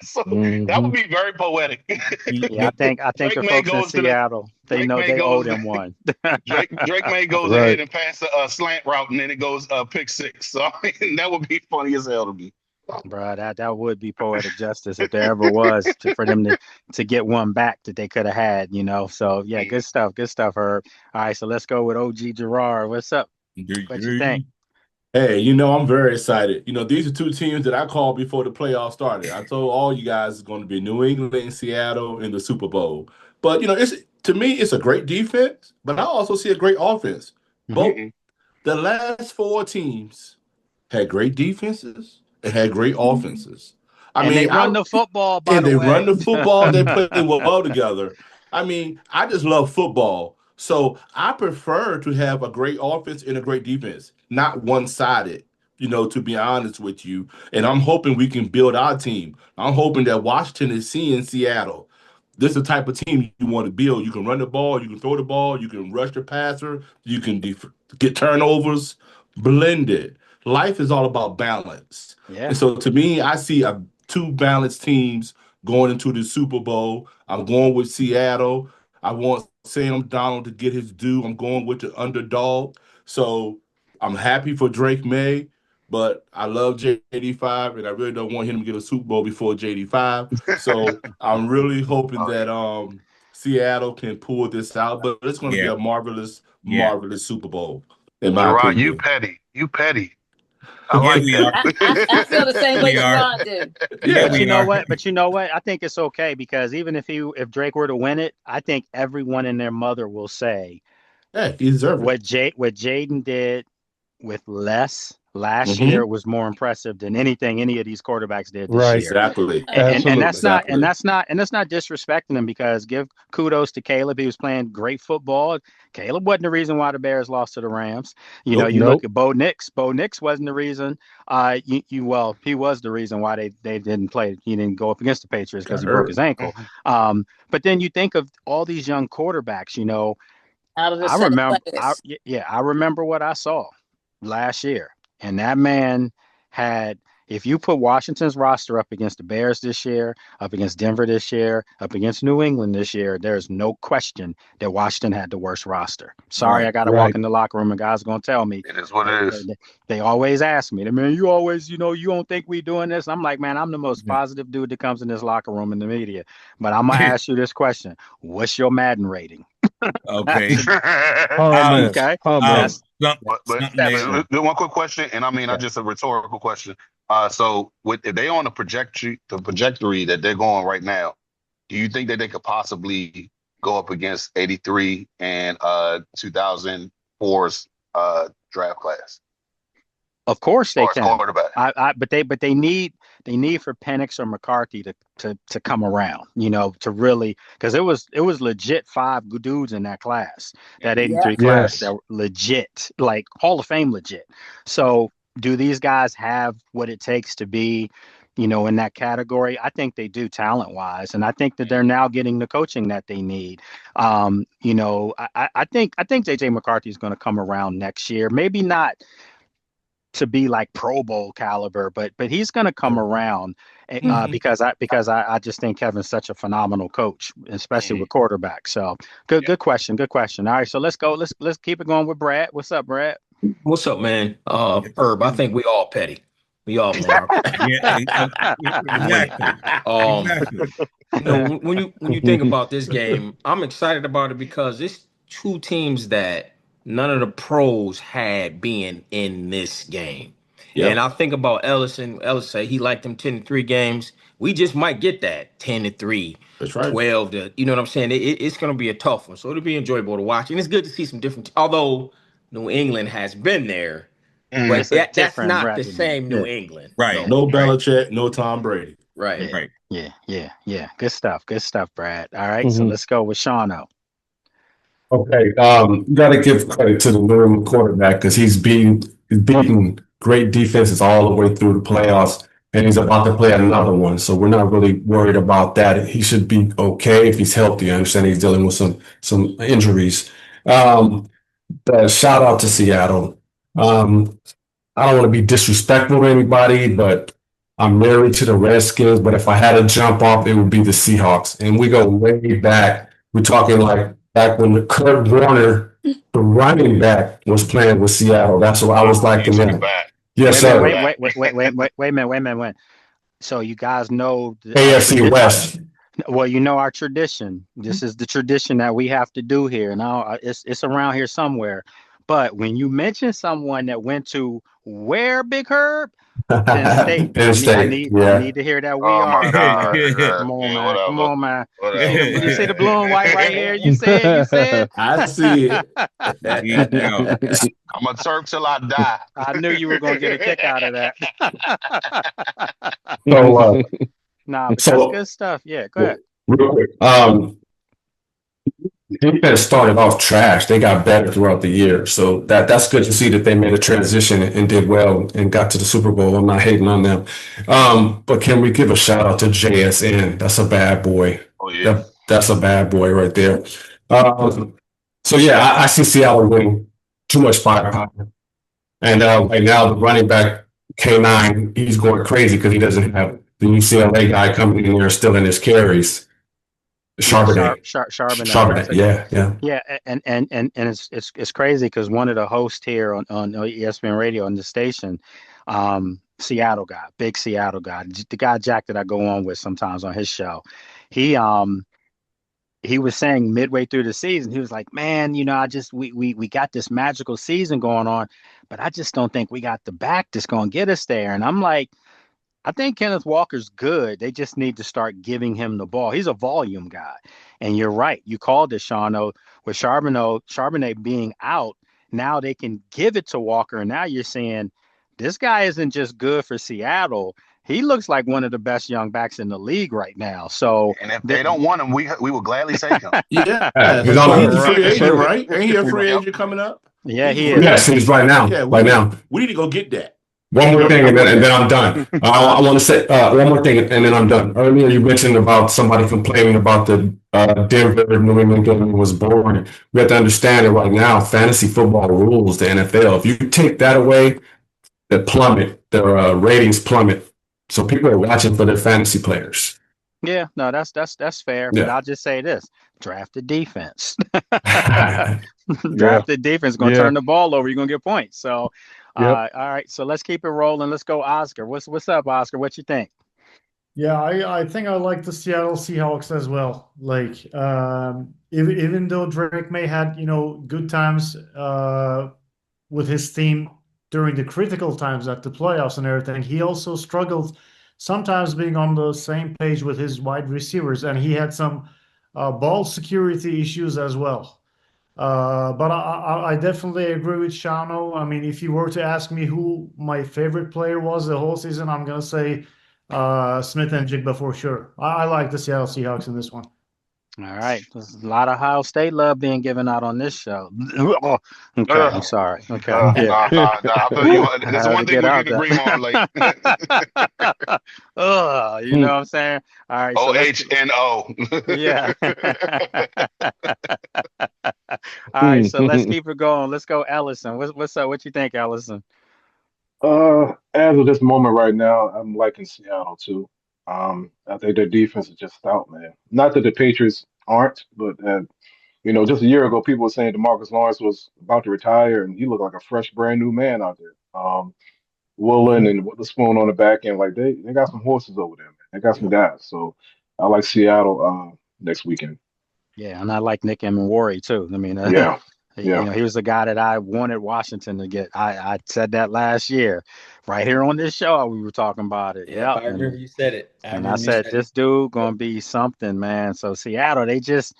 So that would be very poetic. Yeah, I think the folks in Seattle, they know they owe them one. Drake May goes ahead and pass a slant route and then it goes pick six. So I mean, that would be funny as hell to me. Bro, that would be poetic justice if there ever was for them to get one back that they could have had, So yeah, good stuff, Herb. All right, so let's go with OG Gerard. What's up? What you think? Hey, I'm very excited. These are two teams that I called before the playoffs started. I told all you guys it's going to be New England and Seattle in the Super Bowl. But to me, it's a great defense, but I also see a great offense. Both the last four teams had great defenses. It had great offenses. They run the football, by the way. They run the football. They play well together. I mean, I just love football. So I prefer to have a great offense and a great defense, not one-sided, to be honest with you. And I'm hoping we can build our team. I'm hoping that Washington is seeing Seattle. This is the type of team you want to build. You can run the ball. You can throw the ball. You can rush the passer. You can get turnovers, blended. Life is all about balance. Yeah. And so to me, I see two balanced teams going into the Super Bowl. I'm going with Seattle. I want Sam Donald to get his due. I'm going with the underdog. So I'm happy for Drake May, but I love JD5, and I really don't want him to get a Super Bowl before JD5. So I'm really hoping that Seattle can pull this out, but it's going to be a marvelous Super Bowl, in my Gerard, opinion. you petty. I like that. I feel the same way Gerard did. Yeah, but you know what? But you know what? I think it's okay because even if Drake were to win it, I think everyone and their mother will say, "Yeah, he deserves what Jaden did with less last year was more impressive than anything any of these quarterbacks did this year." Exactly. And that's not disrespecting him, because give kudos to Caleb. He was playing great football. Caleb wasn't the reason why the Bears lost to the Rams. You look at Bo Nix. Bo Nix wasn't the reason. He was the reason why they didn't play. He didn't go up against the Patriots because he broke his ankle. But then you think of all these young quarterbacks. I remember what I saw last year. And that man had, if you put Washington's roster up against the Bears this year, up against Denver this year, up against New England this year, there's no question that Washington had the worst roster. Sorry, I got to walk in the locker room and guys are going to tell me. It is what it is. They always ask me, man, you always, you don't think we doing this? I'm like, man, I'm the most positive dude that comes in this locker room in the media. But I'm going to ask you this question. What's your Madden rating? Okay. Okay. One quick question, and I mean, not just a rhetorical question. So, if they on the trajectory that they're going right now, do you think that they could possibly go up against 83 and 2004's draft class? Of course they can. Quarterback. But they need for Penix or McCarthy to come around, to really, because it was legit 5 dudes in that class, that 83 class that were legit, like Hall of Fame legit. So do these guys have what it takes to be, in that category? I think they do, talent wise, and I think that they're now getting the coaching that they need. I think JJ McCarthy is going to come around next year. Maybe not to be like Pro Bowl caliber, but he's going to come around because I just think Kevin's such a phenomenal coach, especially with quarterbacks. So good question. All right, so let's go. Let's keep it going with Brad. What's up, Brad? What's up, man? Herb, I think we all petty. We all are. When you think about this game, I'm excited about it because it's 2 teams that none of the pros had being in this game. Yep. And I think about Ellis said he liked them 10-3 games. We just might get that 10-3, that's right. 12 to, you know what I'm saying? It's going to be a tough one. So it'll be enjoyable to watch. And it's good to see some different, although New England has been there, but that's not the same New England. Right. No Belichick, no Tom Brady. Right. Yeah. Good stuff, Brad. All right, so let's go with Shauno. Okay, you got to give credit to the New England quarterback because he's beaten great defenses all the way through the playoffs, and he's about to play another one. So we're not really worried about that. He should be okay if he's healthy. I understand he's dealing with some injuries. Shout out to Seattle. I don't want to be disrespectful to anybody, but I'm married to the Redskins. But if I had to jump off, it would be the Seahawks, and we go way back. We're talking like back when Kurt Warner, the running back, was playing with Seattle. That's what I was like to them. Yes, sir. Wait a minute. So you guys know the AFC West. Well, our tradition. This is the tradition that we have to do here. Now it's around here somewhere. But when you mention someone that went to where, Big Herb? Penn State. I need to hear that. We are. Come on, man. You see the blue and white right here? You said. I see it. I'm a Terp till I die. I knew you were going to get a kick out of that. That's good stuff. Yeah, go ahead. Real quick. Defense started off trash. They got better throughout the year. So that's good to see that they made a transition and did well and got to the Super Bowl. I'm not hating on them. But can we give a shout out to JSN? That's a bad boy. Oh, yeah. That's a bad boy right there. I see Seattle winning. Too much firepower. And right now the running back K9, he's going crazy because he doesn't have the UCLA guy coming in there still in his carries. Charbonnet. Charbonnet. Yeah. And it's crazy because one of the hosts here on ESPN Radio on the station, Seattle guy, big Seattle guy, the guy Jack that I go on with sometimes on his show, he was saying midway through the season, he was like, man, we got this magical season going on, but I just don't think we got the back that's going to get us there. And I'm like, I think Kenneth Walker's good. They just need to start giving him the ball. He's a volume guy. And you're right. You called it, Shawno, with Charbonnet being out. Now they can give it to Walker. And now you're saying this guy isn't just good for Seattle. He looks like one of the best young backs in the league right now. So, and if they don't want him, we will gladly take him. Yeah, he's a free agent, right? Ain't he a free agent coming up? Yeah, he is. Yes, he's right now. Yeah, right now. We need to go get that. One more thing, and then I'm done. I want to say one more thing, and then I'm done. Earlier, you mentioned about somebody complaining about the Denver New England game was boring. We have to understand that right now, fantasy football rules the NFL. If you take that away, the ratings plummet. So people are watching for their fantasy players. Yeah, no, that's fair. Yeah. But I'll just say this: draft the defense. Draft the defense. Going to turn the ball over. You're going to get points. So. All right, so let's keep it rolling. Let's go, Oscar. What's up, Oscar? What you think? Yeah, I think I like the Seattle Seahawks as well. Like, even though Drake may had good times with his team during the critical times at the playoffs and everything, he also struggled sometimes being on the same page with his wide receivers, and he had some ball security issues as well. But I definitely agree with Shawno. I mean, if you were to ask me who my favorite player was the whole season, I'm going to say Smith and Jigba for sure. I like the Seattle Seahawks in this one. All right. There's a lot of Ohio State love being given out on this show. Okay, I'm sorry. Okay. I feel you. There's one thing we can agree on. Like, you know what I'm saying? All right. OHNO. Yeah. All right. So let's keep it going. Let's go, Ellison. What's up? What you think, Ellison? As of this moment right now, I'm liking Seattle too. I think their defense is just stout, man. Not that the Patriots aren't, but just a year ago, people were saying DeMarcus Lawrence was about to retire, and he looked like a fresh, brand new man out there. Woolen and Witherspoon on the back end, like they got some horses over there, man. They got some guys. So I like Seattle next weekend. Yeah, and I like Nick Emmanwori too. I mean, he was the guy that I wanted Washington to get. I said that last year, right here on this show. We were talking about it. Yeah, I remember you said it. I said this dude gonna be something, man. So Seattle, they just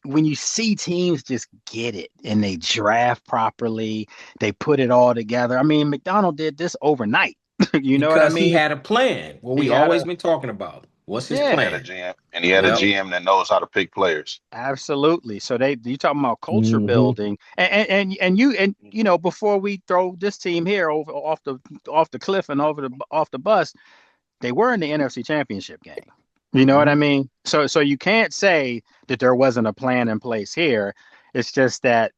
when you see teams just get it and they draft properly, they put it all together. I mean, McDonald did this overnight. You know what I mean? He had a plan. What we always been talking about. What's his plan? He had a GM, and he had a GM that knows how to pick players. Absolutely. So you talking about culture building, and before we throw this team here off the cliff and off the bus, they were in the NFC Championship game. You know what I mean? So you can't say that there wasn't a plan in place here. It's just that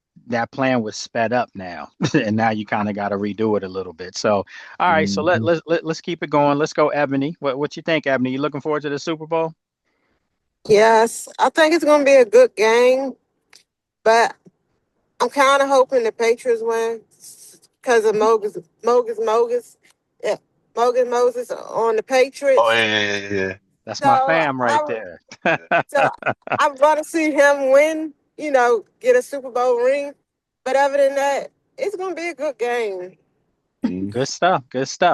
plan was sped up now, and now you kind of got to redo it a little bit. So, all right. So let's keep it going. Let's go, Ebony. What you think, Ebony? You looking forward to the Super Bowl? Yes, I think it's going to be a good game, but I'm kind of hoping the Patriots win because of Moses on the Patriots. Oh yeah. That's my fam right there. So I want to see him win, get a Super Bowl ring. But other than that, it's going to be a good game. Good stuff.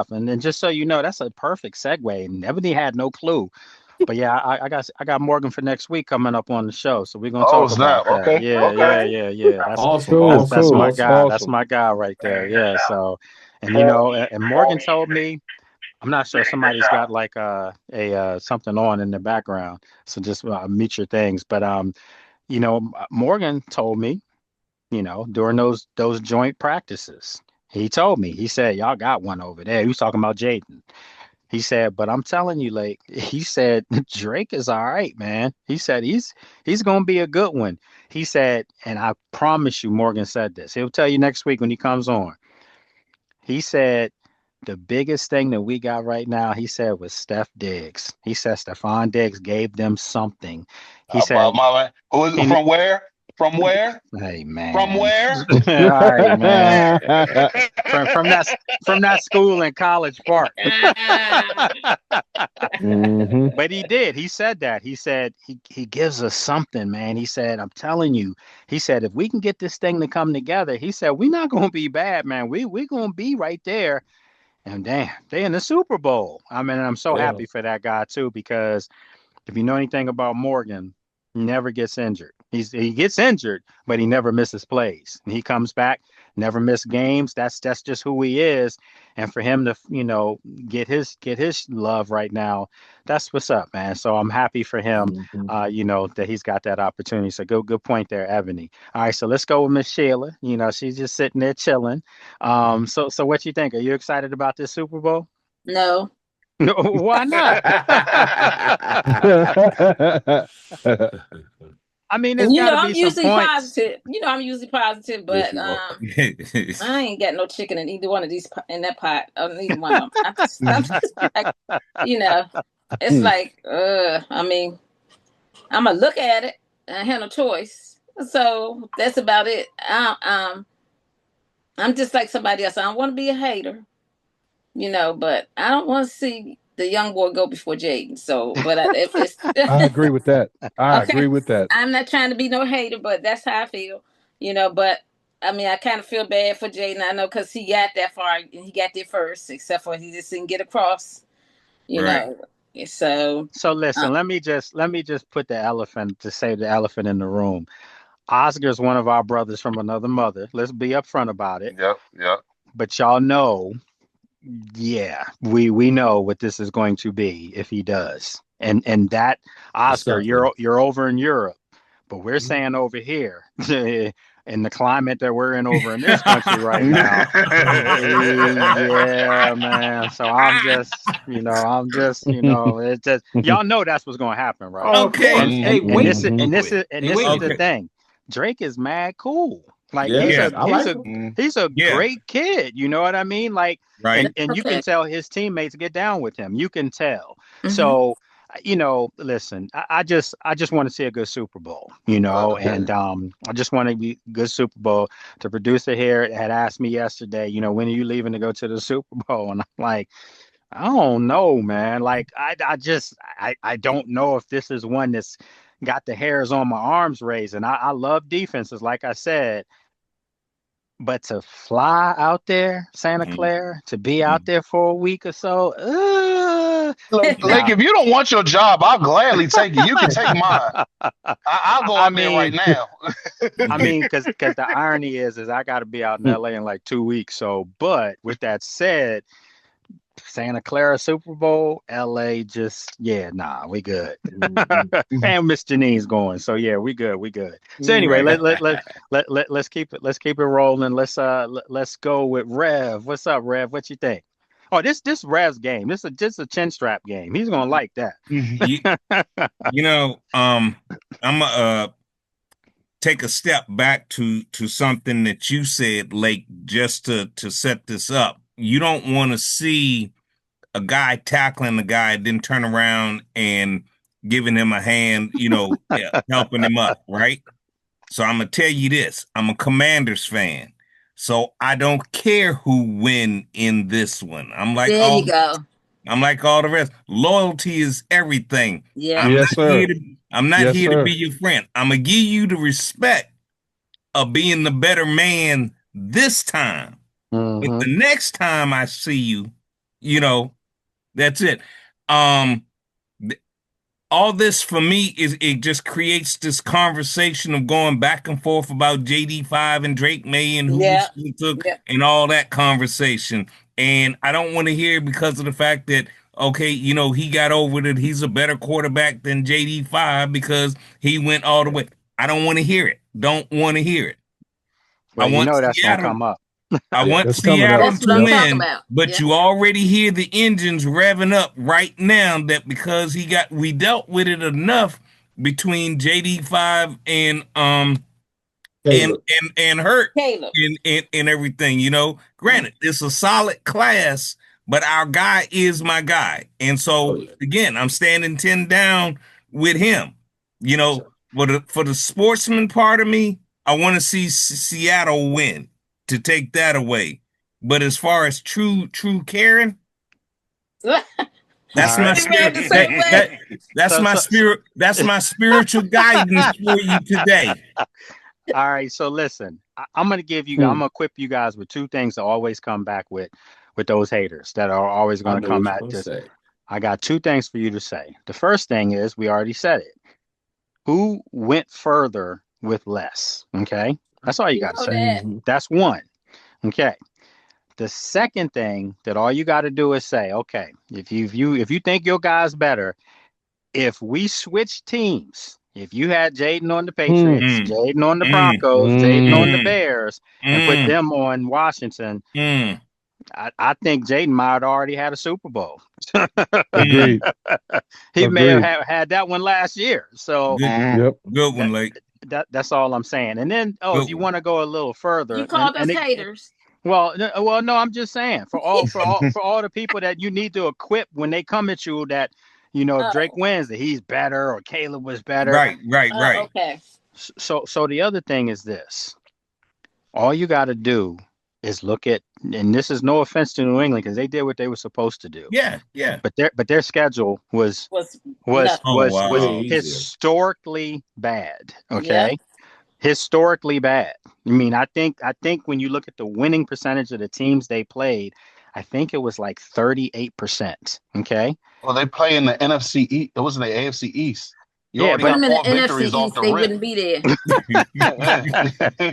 And then just so you know, that's a perfect segue. And Ebony had no clue. But yeah, I got Morgan for next week coming up on the show. So we're going to talk about that. Okay. Yeah. That's awesome. That's my guy. Awesome. That's my guy right there. Yeah. So, and and Morgan told me, I'm not sure, somebody's got like a something on in the background. So just mute your things. But Morgan told me, during those joint practices, he told me, he said, y'all got one over there. He was talking about Jaden. He said, but I'm telling you, like, he said, Drake is all right, man. He said, he's going to be a good one. He said, and I promise you, Morgan said this. He'll tell you next week when he comes on. He said, the biggest thing that we got right now, he said, was Steph Diggs. He said Stephon Diggs gave them something. He said, who is from where? From where? Hey man. From where? All right, man. from that school in College Park. But he did. He said that. He said he gives us something, man. He said, I'm telling you. He said, if we can get this thing to come together, he said, we're not going to be bad, man. We're going to be right there. And damn, they in the Super Bowl. I mean, I'm so happy for that guy too, because if you know anything about Morgan, he never gets injured. He gets injured, but he never misses plays. And he comes back, never miss games. That's just who he is. And for him to, get his love right now, that's what's up, man. So I'm happy for him, that he's got that opportunity. So good point there, Ebony. All right, so let's go with Miss Sheila. She's just sitting there chilling. So what you think? Are you excited about this Super Bowl? No. No, why not? I mean, there's gotta be some points. Positive. I'm usually positive, but I ain't got no chicken in either one of these in that pot. Neither one of them. I'm just like, it's like, I mean, I'm gonna look at it. I have no choice, so that's about it. I'm just like somebody else. I don't want to be a hater, but I don't want to see the young boy go before Jaden. So, but if it's I agree with that. I agree with that. I'm not trying to be no hater, but that's how I feel, But I mean, I kind of feel bad for Jaden. I know because he got that far and he got there first, except for he just didn't get across, know. So listen, let me just put the elephant in the room. Oscar's one of our brothers from another mother. Let's be upfront about it. Yep. But y'all know. Yeah, we know what this is going to be if he does. And that, Oscar, you're over in Europe, but we're saying over here in the climate that we're in over in this country right now. Yeah, man. So I'm just, it's just y'all know that's what's going to happen, right? Okay. And this is the thing. Drake is mad cool. Like he's a great kid. You know what I mean? Like, right. And you can tell his teammates get down with him. You can tell. So, listen, I just want to see a good Super Bowl, and I just want to be good Super Bowl. The producer here had asked me yesterday, when are you leaving to go to the Super Bowl? And I'm like, I don't know, man. Like, I don't know if this is one that's got the hairs on my arms raised. And I love defenses, like I said. But to fly out there, Santa Clara, to be out there for a week or so, Like, if you don't want your job, I'll gladly take it. You can take mine. I'll go out there right now. I mean, because the irony is I got to be out in LA in like 2 weeks. So, but with that said, Santa Clara Super Bowl, LA we good. And Miss Janine's going. So yeah, we good. So anyway, let's keep it rolling. Let's go with Rev. What's up, Rev? What you think? Oh, this Rev's game. This is just a chin strap game. He's gonna like that. I'm gonna take a step back to something that you said, Lake, just to set this up. You don't want to see a guy tackling the guy, then turn around and giving him a hand, helping him up, right? So I'm going to tell you this. I'm a Commanders fan. So I don't care who win in this one. I'm like, there you go. I'm like all the rest. Loyalty is everything. Yeah. I'm not here to be your friend. I'm going to give you the respect of being the better man this time. But the next time I see you, that's it. All this for me is it just creates this conversation of going back and forth about JD5 and Drake May and who took and all that conversation. And I don't want to hear because of the fact that, okay, he got over that he's a better quarterback than JD5 because he went all the way. I don't want to hear it. Don't want to hear it. Well, I want that's going to come up. I want Seattle to win, but you already hear the engines revving up right now. That because we dealt with it enough between JD5 and Hurt and everything. Granted, it's a solid class, but our guy is my guy. And so again, I'm standing 10 down with him. You know, for the sportsman part of me, I want to see Seattle win to take that away. But as far as true caring, that's my spirit. That's my spirit. That's my spiritual guidance for you today. All right. So listen, I'm gonna I'm gonna equip you guys with two things to always come back with those haters that are always gonna come at this. I got two things for you to say. The first thing is, we already said it. Who went further with less? Okay. That's all you got to say. That's one. Okay. The second thing that all you got to do is say, okay, if you think your guy's better, if we switch teams, if you had Jaden on the Patriots, Jaden on the Broncos, Jaden on the Bears, and put them on Washington, I think Jaden might have already had a Super Bowl. Agreed. He may have had that one last year. So good one, Lake. That's all I'm saying. And then, if you want to go a little further, you called us haters. Well, no, I'm just saying for all the people that you need to equip when they come at you that, if Drake wins, that he's better or Caleb was better. Right. Okay. So the other thing is this: all you got to do is look at, and this is no offense to New England because they did what they were supposed to do. Yeah. But their schedule was historically bad. Okay. Yeah. Historically bad. I mean, I think when you look at the winning percentage of the teams they played, I think it was like 38%. Okay. Well, they play in the NFC East. It wasn't the AFC East. Put them in the NFC East, they wouldn't be there.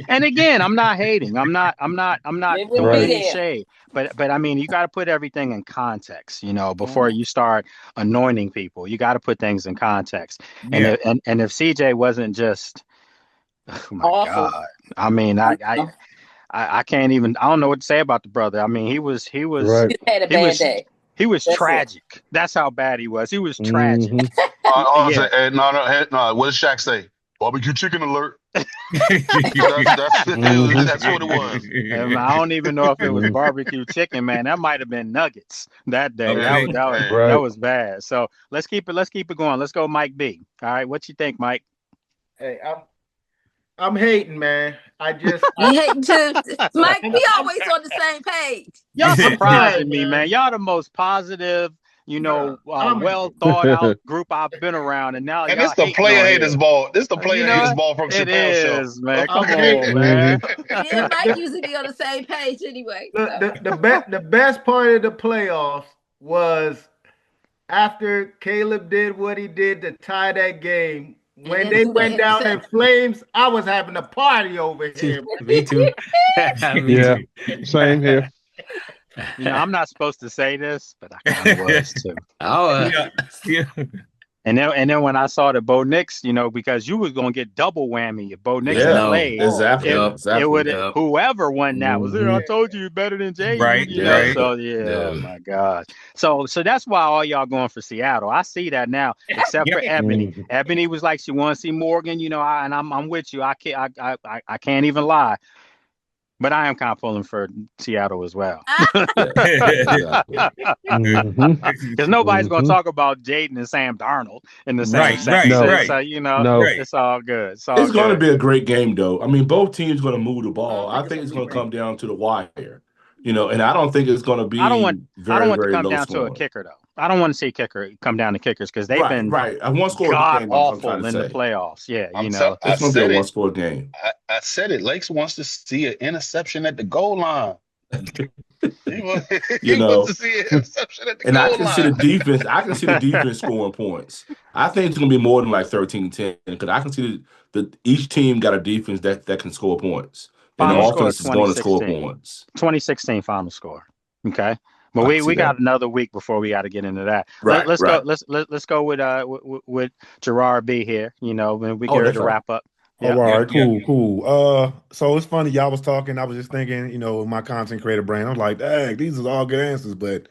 And again, I'm not hating. I'm not throwing any shade. But I mean, you got to put everything in context, before you start anointing people. You got to put things in context. Yeah. And if CJ wasn't just, oh my awful. God. I mean, I can't even. I don't know what to say about the brother. I mean, he was. Right. He had a bad day. He was tragic. That's how bad he was. He was tragic. No. What did Shaq say? Barbecue chicken alert. That's what it was. I don't even know if it was barbecue chicken, man. That might have been nuggets that day. Okay. That was bad. So let's keep it going. Let's go, Mike B. All right, what you think, Mike? Hey, I'm hating, man. You hating too, Mike. We always on the same page. Y'all surprising me, man. Y'all the most positive, well thought out group I've been around, and now it's the player haters ball. This the player haters ball from Chappelle's show. It is, man. Come on, man. Yeah, Mike usually be on the same page anyway. So. The best part of the playoffs was after Caleb did what he did to tie that game. When they went down in flames, I was having a party over here. Me too. Yeah, same here. I'm not supposed to say this, but I kind of was too. Yeah. And then when I saw the Bo Nix, because you was gonna get double whammy if Bo Nix played, exactly. It would whoever won that was I told you better than Jay. Right. So oh my God. So that's why all y'all going for Seattle. I see that now, except for Ebony. Ebony was like she wants to see Morgan. And I'm with you. I can't even lie. But I am kind of pulling for Seattle as well. Because nobody's going to talk about Jaden and Sam Darnold in the same sentence. Right. So, it's all good. It's going to be a great game, though. I mean, both teams going to move the ball. I think it's going to come down to the wire. And I don't think it's going to be I don't want to come down scoring. to a kicker, though. I don't want to see kicker come down to kickers because they've been god-awful in the playoffs. Yeah, it's going to be a one-score game. I said it. Lakes wants to see an interception at the goal line. He wants to see an interception at the goal line. And I can see the defense. I can see the defense scoring points. I think it's going to be more than like 13-10 because I can see that each team got a defense that can score points. And the offense is going to score points. 2016 final score. Okay. But we got another week before we got to get into that. Right. Let's go. Let's go with Gerard B here. When we get ready to wrap up. Yeah. All right. Cool. So it's funny. Y'all was talking. I was just thinking. My content creator brain. I was like, dang, these are all good answers. But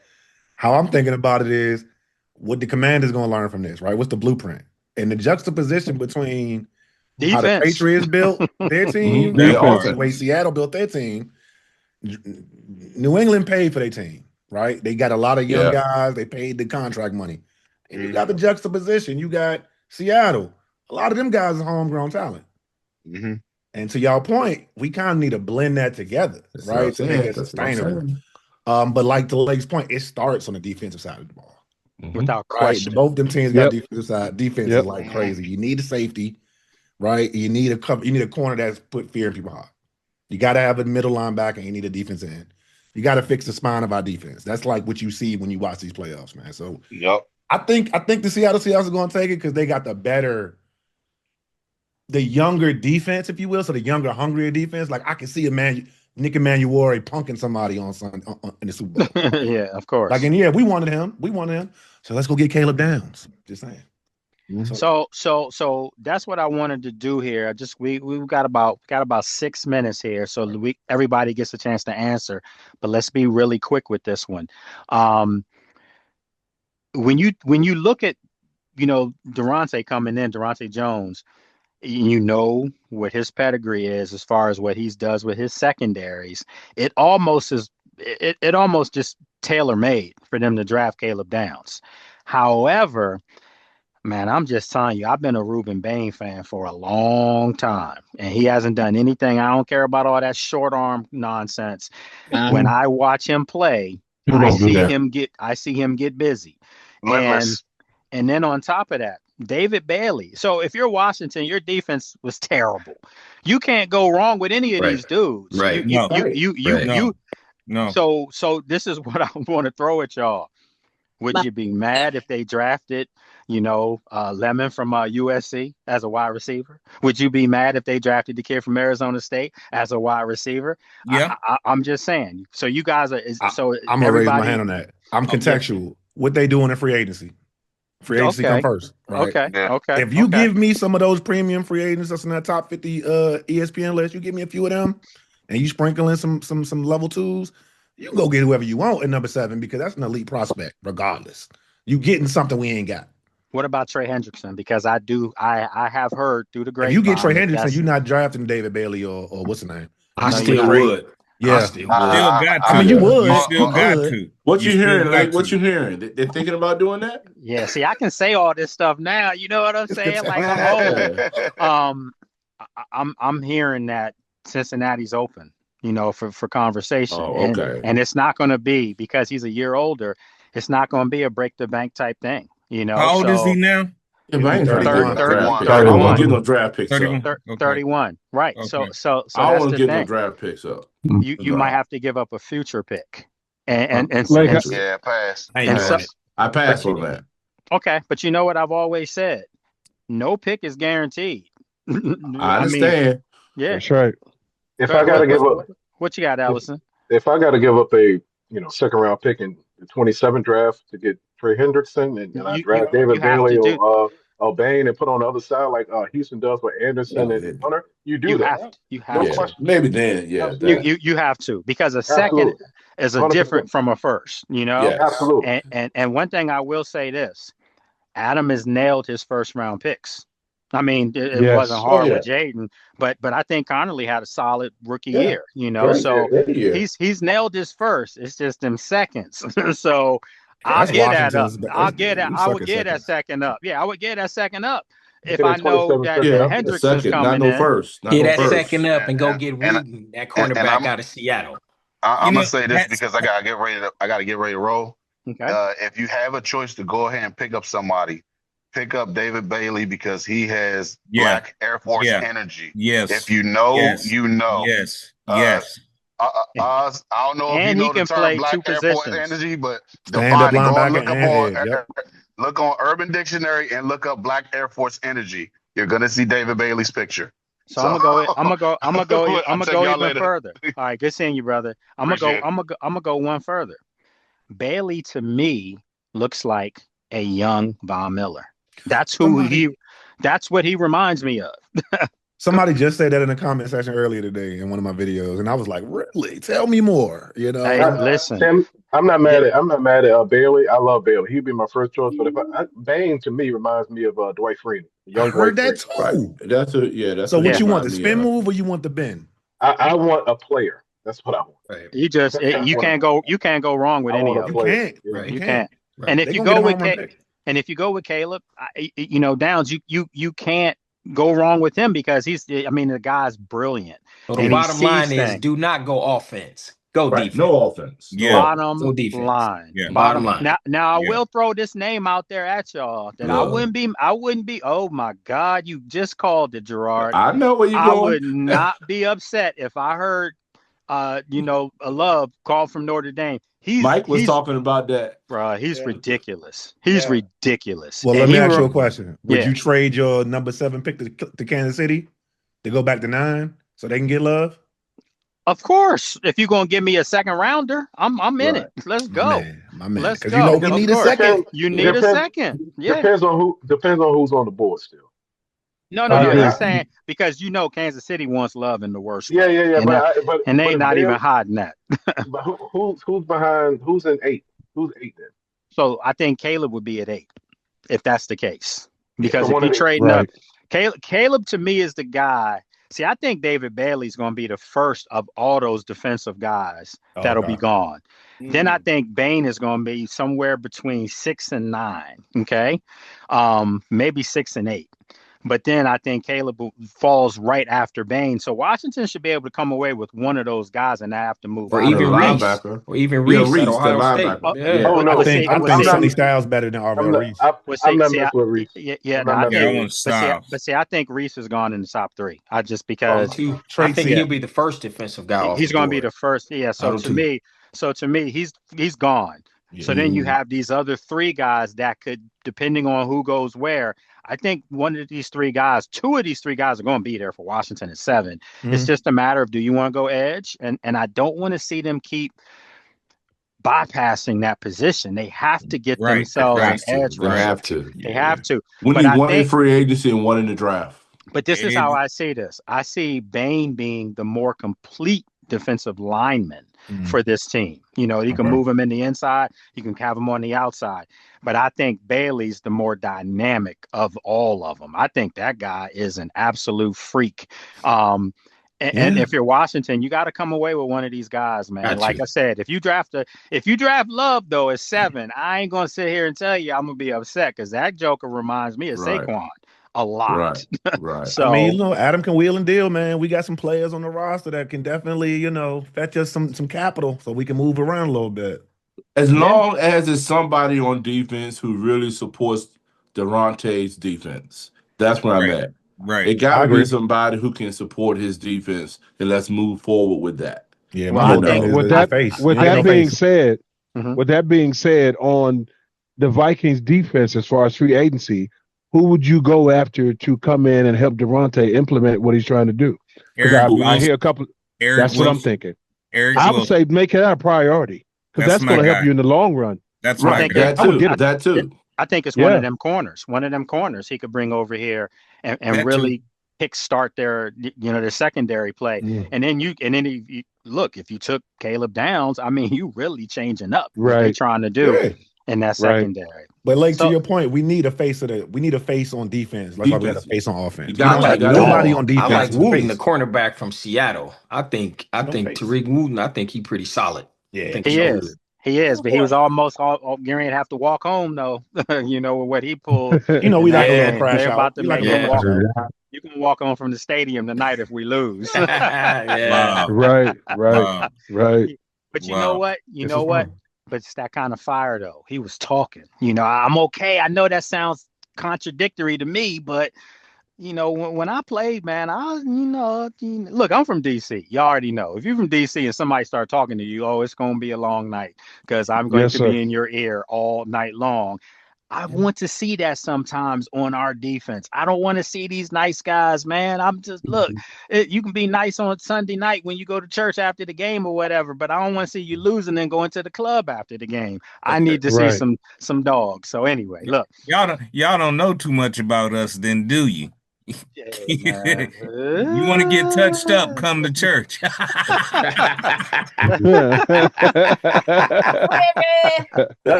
how I'm thinking about it is, what the Commanders going to learn from this, right? What's the blueprint and the juxtaposition between defense. How the Patriots built their team, and the way Seattle built their team. New England paid for their team. right? They got a lot of young guys. They paid the contract money. And you got the juxtaposition. You got Seattle. A lot of them guys are homegrown talent. Mm-hmm. And to y'all point, we kind of need to blend that together, right? To make it sustainable. But like to Lake's point, it starts on the defensive side of the ball. Without question. Both them teams got defensive side. Defense is like crazy. You need a safety, right? You need a cover. You need a corner that's put fear in people's heart. You got to have a middle linebacker, and you need a defensive end. You got to fix the spine of our defense. That's like what you see when you watch these playoffs, man. So I think the Seattle Seahawks are going to take it because they got the younger defense, if you will. So the younger, hungrier defense. Like I can see Nick Emmanuel punking somebody on in the Super Bowl. Yeah, of course. Like, and yeah, we wanted him. So let's go get Caleb Downs. Just saying. So that's what I wanted to do here. We've got about 6 minutes here, so everybody gets a chance to answer. But let's be really quick with this one. When you look at Durante Jones, you know what his pedigree is as far as what he does with his secondaries. It almost just tailor-made for them to draft Caleb Downs. However, man, I'm just telling you, I've been a Ruben Bain fan for a long time, and he hasn't done anything. I don't care about all that short arm nonsense. When I watch him play, I see him get busy. And then on top of that, David Bailey. So if you're Washington, your defense was terrible. You can't go wrong with any of these dudes. Right. No. So this is what I want to throw at y'all. Would you be mad if they drafted, Lemon from USC as a wide receiver? Would you be mad if they drafted the kid from Arizona State as a wide receiver? Yeah. I'm just saying. So you guys are. I'm gonna raise my hand on that. I'm contextual. What they doing in free agency? Free agency come first. Right? Okay. If you give me some of those premium free agents that's in that top 50 ESPN list, you give me a few of them, and you sprinkle in some level twos, you can go get whoever you want at number 7 because that's an elite prospect, regardless. You getting something we ain't got. What about Trey Hendrickson? Because I have heard through the grapevine. If you get Trey Hendrickson, you're not drafting David Bailey or what's his name? I still would. Yeah, I still got to. I mean, you would. You still got to. What you hearing? Like, what you hearing? They're thinking about doing that? Yeah. See, I can say all this stuff now. You know what I'm saying? Like I'm old. I'm hearing that Cincinnati's open. For conversation. Oh, okay. And it's not going to be because he's a year older. It's not going to be a break the bank type thing. How old is he now? Yeah, 31. I don't want to get no draft picks 31. up. 31. Right. Okay. So I don't that's want the to get thing. no draft picks up. You might have to give up a future pick. And pass. I pass on that. Okay, but you know what I've always said? No pick is guaranteed. I understand. Yeah, that's right. If I got to give up, what you got, Allison? If I got to give up a second round pick in the 27 draft to get Trey Hendrickson and I draft David Bailey or Bain and put on the other side like Houston does with Anderson and Hunter, you do that. You have no to. question. Maybe then, yeah. You have to because a second is a different from a first. Yeah, absolutely. And one thing I will say this: Adam has nailed his first round picks. I mean, it wasn't hard with Jaden, but I think Connerly had a solid rookie year, so he's nailed his first. It's just them seconds. So I'll get that up. I would get that second up. Yeah, I would get that second up if I know that Hendrickson's coming in. First. Get that second up and go get Wooten, that cornerback out of Seattle. I'm gonna say this because I gotta get ready to roll. Okay. If you have a choice to go ahead and pick up somebody, pick up David Bailey because he has black Air Force energy. Yes. If you know, you know. Yes. I don't know if you know the term black Air Force energy, but stand-up linebacker look on Urban Dictionary and look up black Air Force energy. You're gonna see David Bailey's picture. So I'm gonna go even further. All right, good seeing you, brother. I'm gonna go one further. Bailey to me looks like a young Von Miller. That's what he reminds me of. Somebody just said that in the comment section earlier today in one of my videos, and I was like, "Really? Tell me more." Hey, listen. Tim, I'm not mad at Bailey. I love Bailey. He'd be my first choice. But Bain to me reminds me of Dwight Freeney. I heard that too. Right. That's so. What you want? The spin move or you want the bend? I want a player. That's what I want. Right. You can't go wrong with any of them. You can't. Right. And if you go with Caleb, Downs, you can't go wrong with him because the guy's brilliant. So the bottom line is do not go offense. Go defense. No offense. Yeah. Bottom defense. line. Yeah. Bottom line. Now I will throw this name out there at y'all that I wouldn't be. Oh my God, you just called it, Gerard. I know where you're going. I would not be upset if I heard a Love call from Notre Dame. Mike was talking about that. Bro, he's ridiculous. He's ridiculous. Well, let me ask you a question. Would you trade your number 7 pick to Kansas City to go back to 9 so they can get Love? Of course. If you're gonna give me a second rounder, I'm in it. Let's go. My man. Let's go. You need a second. You need a second. Yeah. Depends on who's on the board still. No. I'm saying because Kansas City wants Love in the worst. Yeah. And they not even hiding that. But who's behind? Who's in 8? Who's 8 then? So I think Caleb would be at 8 if that's the case. Because if you trade up, Caleb to me is the guy. See, I think David Bailey's going to be the first of all those defensive guys that'll be gone. Then I think Bain is going to be somewhere between 6 and 9. Okay, maybe 6 and 8. But then I think Caleb falls right after Bain. So Washington should be able to come away with one of those guys and not have to move. Or even Reese. Or even Reese at Ohio State. I think Sonny Styles better than Arvell Reese. I'm not messing with Reese. But see, I think Reese has gone in the top 3. I think he'll be the first defensive guy. He's going to be the first. Yeah. So to me, he's gone. Yeah. So then you have these other 3 guys that could, depending on who goes where. I think 2 of these 3 guys are going to be there for Washington at 7. Mm-hmm. It's just a matter of, do you want to go edge? And I don't want to see them keep bypassing that position. They have to get themselves an edge. They have to. They have to. We need one in free agency and one in the draft. But this is how I see this. I see Bain being the more complete defensive lineman for this team. You can move him in the inside, you can have him on the outside. But I think Bailey's the more dynamic of all of them. I think that guy is an absolute freak. And if you're Washington, you got to come away with one of these guys, man. Like I said, if you draft Love though at 7, I ain't gonna sit here and tell you I'm gonna be upset because that joker reminds me of Saquon a lot. Right. So Adam can wheel and deal, man. We got some players on the roster that can definitely, fetch us some capital so we can move around a little bit. As long as it's somebody on defense who really supports Durante's defense, that's where I'm at. Right. It got to be somebody who can support his defense, and let's move forward with that. Yeah. Well, with that being said, on the Vikings defense, as far as free agency, who would you go after to come in and help Durante implement what he's trying to do? Because I hear a couple. That's what I'm thinking. I would say make it a priority because that's going to help you in the long run. That's right. That too. I think it's one of them corners. One of them corners he could bring over here and really kickstart their secondary play. Yeah. And then if you took Caleb Downs, you really changing up what they're trying to do in that secondary. But to your point, we need a face on defense. Like we got a face on offense. Nobody on defense. I like to bring the cornerback from Seattle. I think Tariq Wooten, I think he's pretty solid. Yeah, he is, but he was almost all getting to have to walk home though. With what he pulled. We like a little crash out. You can walk on from the stadium tonight if we lose. Right. But you know what? But it's that kind of fire, though. He was talking. I'm okay. I know that sounds contradictory to me, but when I played, man, look, I'm from DC. You already know. If you're from DC and somebody start talking to you, it's going to be a long night because I'm going to be in your ear all night long. I want to see that sometimes on our defense. I don't want to see these nice guys, man. You can be nice on Sunday night when you go to church after the game or whatever, but I don't want to see you losing and going to the club after the game. I need to see some dogs. So anyway, look. Y'all don't know too much about us then, do you? You want to get touched up, come to church. That's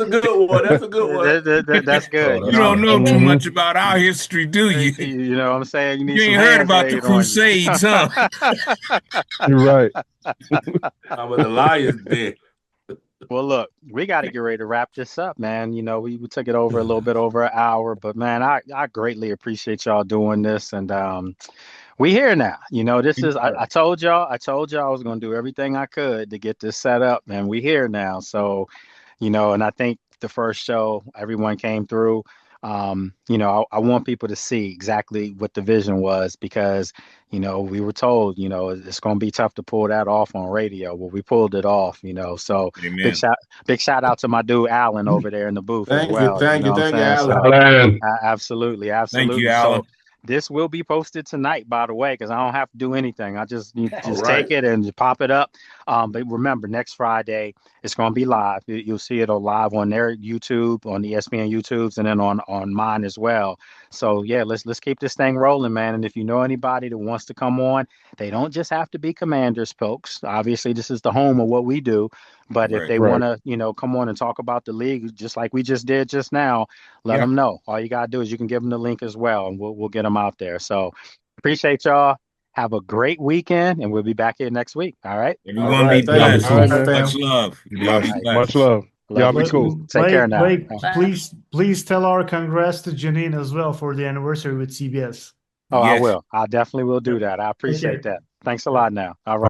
a good one. That's a good one. That's good. You don't know too much about our history, do you? You know what I'm saying? You ain't heard about the Crusades, huh? You're right. I'm the Lions then. Well, look, we got to get ready to wrap this up, man. You know, we took it over a little bit over an hour, but man, I greatly appreciate y'all doing this, and we here now. You know, this is I told y'all I was going to do everything I could to get this set up, and we here now. So, you know, and I think the first show everyone came through. You know, I want people to see exactly what the vision was, because, you know, we were told, you know, it's going to be tough to pull that off on radio. Well, we pulled it off, you know, so big shout out to my dude, Alan, over there in the booth as well. Thank you, Alan. Absolutely. Thank you, Alan. So this will be posted tonight, by the way, because I don't have to do anything. I just right. take it and pop it up. But remember, next Friday, it's going to be live. You'll see it live on their YouTube, on the ESPN YouTubes, and then on mine as well. So yeah, let's keep this thing rolling, man. And if you know anybody that wants to come on, they don't just have to be Commanders folks. Obviously, this is the home of what we do. But if they want to, you know, come on and talk about the league, just like we just did just now, let them know. All you got to do is you can give them the link as well, and we'll get them out there. So appreciate y'all. Have a great weekend, and we'll be back here next week. All right. We're going to be blessed. Much love. Much love. Y'all be cool. Take care now. Blake, please tell our congrats to Janine as well for the anniversary with CBS. Oh, yes. I will. I definitely will do that. I appreciate that. Thanks a lot now. All right.